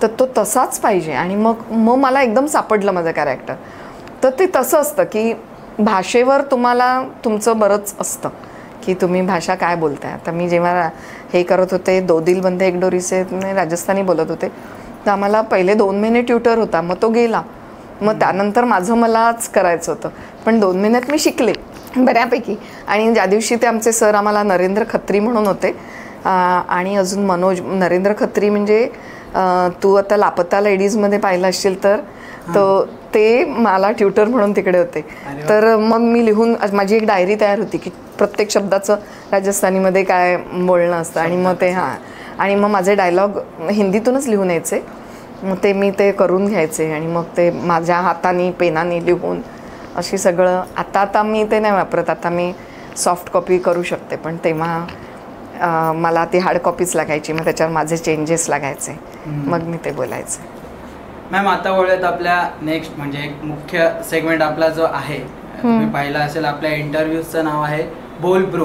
तर तो तसाच पाहिजे. आणि मग मला एकदम सापडलं माझं कॅरेक्टर. तर ते तसं असतं की भाषेवर तुम्हाला तुमचं बरंच असतं की तुम्ही भाषा काय बोलताय. आता मी जेव्हा हे करत होते, दो दिल बंधे एक डोरी से राजस्थानी बोलत होते, तर आम्हाला पहिले 2 महिने ट्युटर होता, मग तो गेला. मग त्यानंतर माझं मलाच करायचं होतं, पण 2 महिन्यात मी शिकले बऱ्यापैकी. आणि ज्या दिवशी ते आमचे सर आम्हाला नरेंद्र खत्री म्हणून होते, आणि अजून नरेंद्र खत्री म्हणजे तू आता लापता लेडीजमध्ये पाहिलं असशील तर ते मला ट्युटर म्हणून तिकडे होते. तर मग मी लिहून, माझी एक डायरी तयार होती की प्रत्येक शब्दाचं राजस्थानीमध्ये काय बोलणं असतं, आणि मग ते आणि मग माझे डायलॉग हिंदीतूनच लिहून यायचे. मग ते मी ते करून घ्यायचे आणि मग ते माझ्या हाताने पेनाने लिहून अशी सगळं. आता मी ते नाही वापरत, आता मी सॉफ्ट कॉपी करू शकते, पण तेव्हा मला ती हार्ड कॉपीच लागायची. मग त्याच्यावर माझे चेंजेस लागायचे, मग मी ते बोलायचे. मॅम आता वळूयात आपल्या नेक्स्ट, म्हणजे एक मुख्य सेगमेंट आपला जो आहे, तुम्ही पाहिला असेल आपल्या इंटरव्ह्यूजचं नाव आहे बोल ब्रो.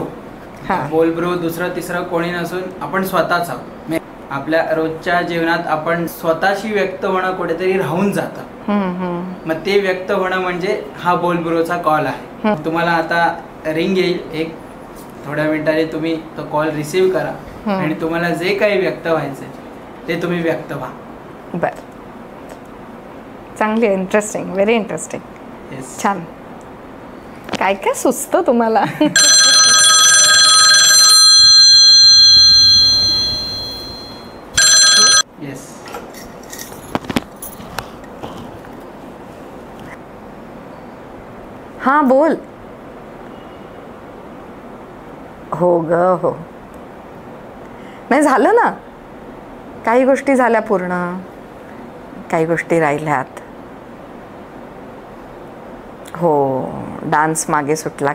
बोल ब्रो दुसरं तिसरं कोणी नसून आपण स्वतःच आहोत. आपल्या रोजच्या जीवनात आपण स्वतःशी व्यक्त होणं कुठेतरी राहून जातं, मग ते व्यक्त होणं म्हणजे हा बोल ब्रोचा कॉल आहे. तुम्हाला आता रिंग येईल, एक थोड्या मिनिटांनी तुम्ही तो कॉल रिसीव्ह करा आणि तुम्हाला जे काही व्यक्त व्हायचंय ते तुम्ही व्यक्त व्हा. बरं, चांगली आहे, इंटरेस्टिंग, व्हेरी इंटरेस्टिंग. छान. काय काय सुचतं तुम्हाला? येस. हां बोल. हो ग, हो. नाही झालं ना, काही गोष्टी झाल्या पूर्ण, काही गोष्टी राहिल्यात. हो, डान्स मागे सुटला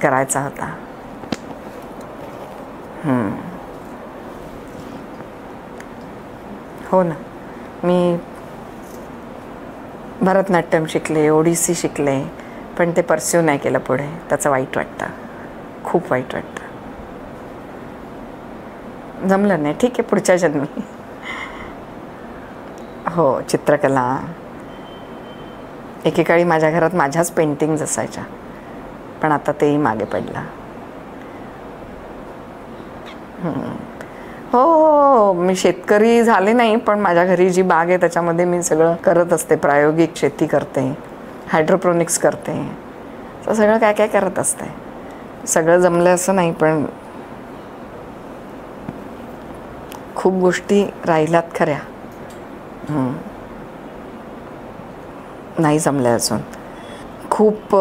करायचा होता. हो ना, मी भरतनाट्यम शिकले, ओडिसी शिकले, पण ते परस्यू नाही केलं पुढे. त्याचं वाईट वाटतं, खूप वाईट वाटतं. जमलं नाही, ठीक आहे, पुढच्या जन्मी. हो, चित्रकला. एकेकाळी माझ्या घरात माझ्याच पेंटिंग्ज असायच्या, पण आता तेही मागे पडलं. हो हो, मी शेतकरी झाले नाही, पण माझ्या घरी जी बाग आहे त्याच्यामध्ये मी सगळं करत असते. प्रायोगिक शेती करते, हायड्रोपोनिक्स करते, तर सगळं काय काय करत असते. सगळं जमलं असं नाही, पण खूप गोष्टी राहिल्यात खऱ्या. नाही जमल्या अजून. खूप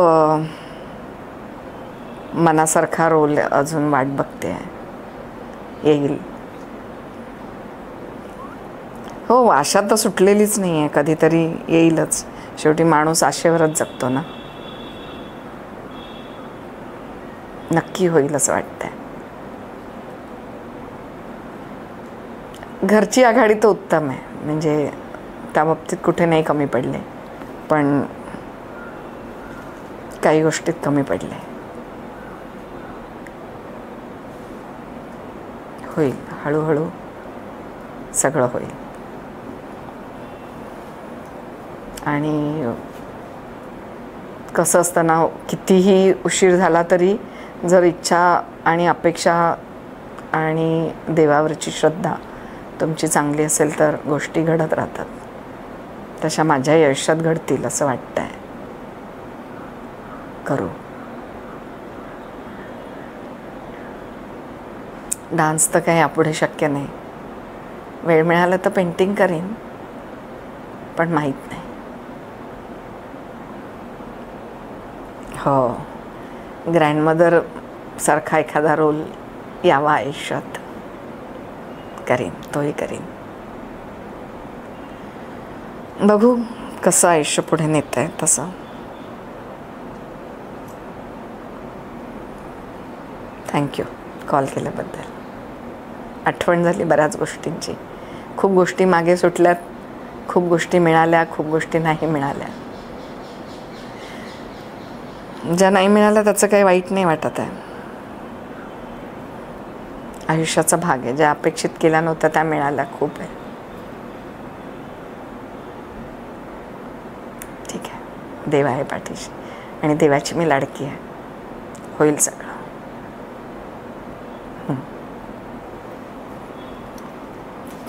मनासारखा रोल अजून वाट बघते, येईल. हो, आशा तर सुटलेलीच नाही आहे, कधीतरी येईलच. शेवटी माणूस आशेवरच जगतो ना. नक्की होईल असं वाटतंय. घरची आघाडी तर उत्तम आहे, म्हणजे त्या बाबतीत कुठे नाही कमी पडले, पण काही गोष्टीत कमी पडले. होईल, हळूहळू सगळं होईल. आणि कसं असतं ना, कितीही उशीर झाला तरी जर इच्छा आणि अपेक्षा आणि देवावरची श्रद्धा तुमची चांगली असेल तर गोष्टी घडत राहतात. तशा माझ्याही आयुष्यात घडतील असं वाटतंय. करू. डान्स तर काही यापुढे शक्य नाही. वेळ मिळाला तर पेंटिंग करीन, पण माहीत नाही. हो, ग्रँडमदर सारखा एखादा रोल यावा आयुष्यात, करीन, तोही करीन. बघू कसं आयुष्य पुढे नेत आहे तसं. थँक्यू कॉल केल्याबद्दल. आठवण झाली बऱ्याच गोष्टींची. खूप गोष्टी मागे सुटल्यात, खूप गोष्टी मिळाल्या, खूप गोष्टी नाही मिळाल्या. ज्या नाही मिळाल्या त्याचं काही वाईट नाही वाटत आहे. आयुष्याचा भाग आहे. ज्या अपेक्षित केल्या नव्हत्या त्या मिळाल्या खूप आहे. ठीक आहे, देव आहे पाठीशी आणि देवाची मी लाडकी आहे. होईल सगळं.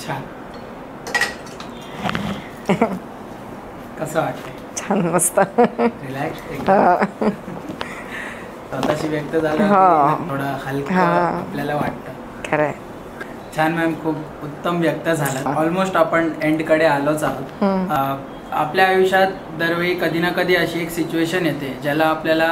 छान. कसं वाटतंय? छान, मस्त, रिलॅक्स, स्वतःशी व्यक्त झालं थोडं हलकं आपल्याला वाटतं. खरंय. छान मॅम, खूप उत्तम व्यक्त झाला. ऑलमोस्ट आपण एंडकडे आलोच आहोत. आपल्या आयुष्यात दरवेळी कधी ना कधी अशी एक सिच्युएशन येते ज्याला आपल्याला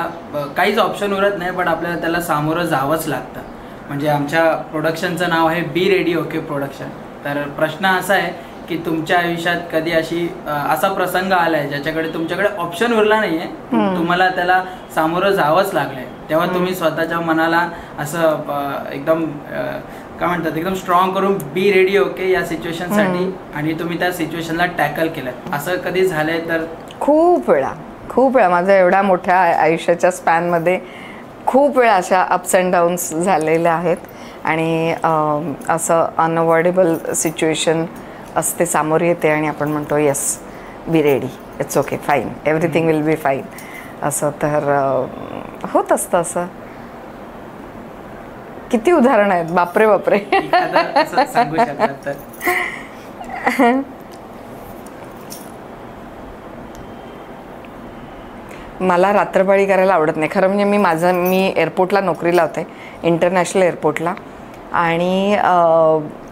काहीच ऑप्शन उरत नाही, पण आपल्याला त्याला सामोरं जावंच लागतं. म्हणजे आमच्या प्रोडक्शनचं नाव आहे बी रेडी ओके प्रोडक्शन. तर प्रश्न असा आहे की तुमच्या आयुष्यात कधी असा प्रसंग आला आहे ज्याच्याकडे तुमच्याकडे ऑप्शन उरला नाही आहे, तुम्हाला त्याला सामोरं जावंच लागलंय, तेव्हा तुम्ही स्वतःच्या मनाला असं एकदम काय म्हणतात एकदम स्ट्रॉंग करून बी रेडी ओके या सिच्युएशनसाठी आणि तुम्ही त्या सिच्युएशनला टॅकल केलं, असं कधी झालंय? तर खूप वेळा माझ्या एवढ्या मोठ्या आयुष्याच्या स्पॅनमध्ये खूप वेळा अशा अप्स अँड डाऊन्स झालेल्या आहेत. आणि असं अनअवॉइडेबल सिच्युएशन असते, समोर येते आणि आपण म्हणतो yes be ready, it's okay, fine, everything will be fine, असं. तर होत असतं असं. किती उदाहरणं आहेत, बापरे बापरे. सांगू शकतात तर? मला रात्रपाळी करायला आवडत नाही खरं म्हणजे. मी एअरपोर्टला नोकरीला होते, इंटरनॅशनल एअरपोर्टला. आणि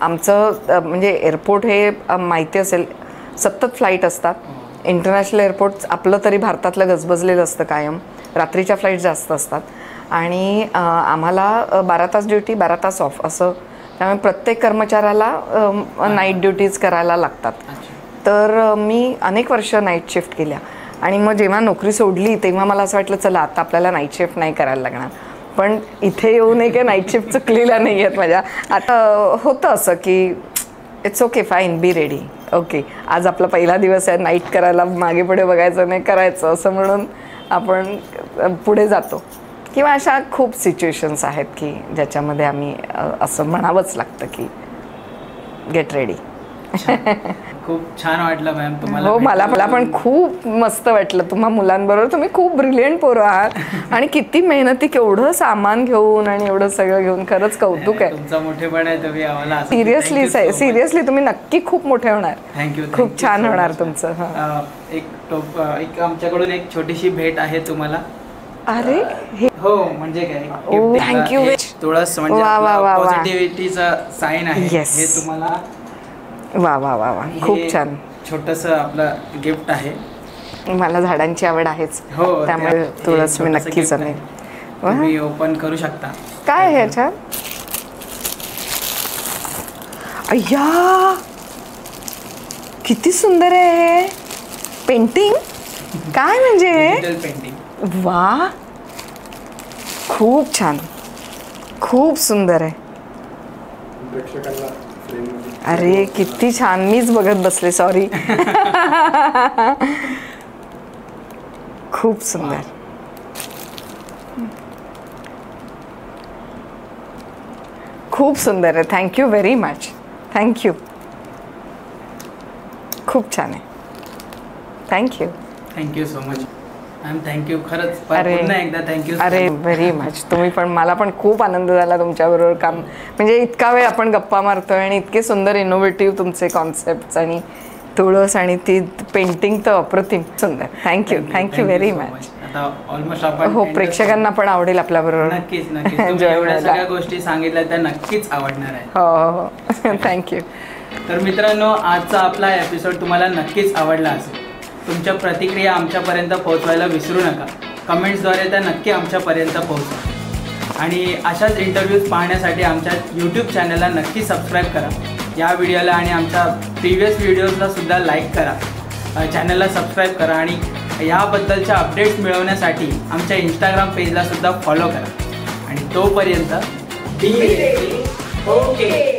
आमचं म्हणजे एअरपोर्ट हे माहिती असेल, सतत फ्लाईट असतात. इंटरनॅशनल एअरपोर्ट आपलं तरी भारतातलं गजबजलेलं असतं कायम, रात्रीच्या फ्लाईट जास्त असतात. आणि आम्हाला 12 तास ड्युटी 12 तास ऑफ असं, त्यामुळे प्रत्येक कर्मचाऱ्याला नाईट ड्युटीज करायला लागतात. तर मी अनेक वर्ष नाईट शिफ्ट केल्या. आणि मग जेव्हा नोकरी सोडली तेव्हा मला असं वाटलं चला आता आपल्याला नाईट शिफ्ट नाही करायला लागणार. पण इथे येऊन काही नाईट शिफ्ट चुकलेल्या नाही आहेत माझ्या. आता होतं असं की it's okay, fine, be ready, okay, आज आपला पहिला दिवस आहे, नाईट करायला मागे पुढे बघायचं नाही, करायचं असं म्हणून आपण पुढे जातो. किंवा अशा खूप सिच्युएशन्स आहेत की ज्याच्यामध्ये आम्ही असं म्हणावंच लागतं की गेट रेडी. खूप छान वाटलं मॅम तुम्हाला. हो, मला पण खूप मस्त वाटलं. तुम्हा मुलांबरोबर तुम्ही खूप ब्रिलियंट पोरं आहात आणि किती मेहनती, केवढं सामान घेऊन आणि एवढं सगळं घेऊन, खरंच कौतुक आहे. तुमचा मोठेपण आहे तुम्ही आम्हाला. सिरियसली तुम्ही नक्की खूप मोठे होणार. थँक्यू. खूप छान होणार तुमचं. एक आमच्याकडून एक छोटीशी भेट आहे तुम्हाला. अरे हो, म्हणजे काय, थँक्यू. तुळस म्हणजे पॉझिटिव्हिटीचा साईन आहे हे तुम्हाला. वा वा वा वा, खूप छान. छोटंसं आपलं गिफ्ट आहे. मला झाडांची आवड आहेच, हो, त्यामुळे तुळस मी नक्कीच आणेन. तुम्ही ओपन करू शकता. काय आहे ह्याच्यात? अय्या, किती सुंदर आहे हे पेंटिंग. काय म्हणजे पेंटिंग? वा, खूप छान, खूप सुंदर आहे. अरे किती छान, मीच बघत बसले, सॉरी. खूप सुंदर. खूप सुंदर आहे. Thank you very much. थँक्यू. खूप छान आहे. Thank you. Thank you so much ma'am. Thank you खरंच. पुन्हा एकदा थँक्यू. अरे व्हेरी मच. तुम्ही पण, मला पण खूप आनंद झाला तुमच्याबरोबर काम, म्हणजे इतका वेळ आपण गप्पा मारतोय आणि इतके सुंदर इनोव्हेटिव्ह तुमचे कॉन्सेप्ट आणि तुळस आणि ती पेंटिंग तर अप्रतिम सुंदर. Thank you very much. आता ऑलमोस्ट आपण, हो, प्रेक्षकांना पण आवडेल आपल्याबरोबर. नक्कीच. एवढ्या सगळ्या गोष्टी सांगितल्या त्या नक्कीच आवडणार आहे. हो. थँक्यू. तर मित्रांनो, आजचा आपला एपिसोड तुम्हाला नक्कीच आवडला असेल. तुमच्या प्रतिक्रिया आमच्यापर्यंत पोहोचवायला विसरू नका. कमेंट्सद्वारे त्या नक्की आमच्यापर्यंत पोहोचवा. आणि अशाच इंटरव्ह्यूज पाहण्यासाठी आमच्या यूट्यूब चॅनलला नक्की सबस्क्राईब करा. या व्हिडिओला आणि आमच्या प्रिव्हियस व्हिडिओजला सुद्धा लाईक करा, चॅनलला सबस्क्राईब करा. आणि याबद्दलच्या अपडेट्स मिळवण्यासाठी आमच्या इंस्टाग्राम पेजला सुद्धा फॉलो करा. आणि तोपर्यंत बी रेडी ओके.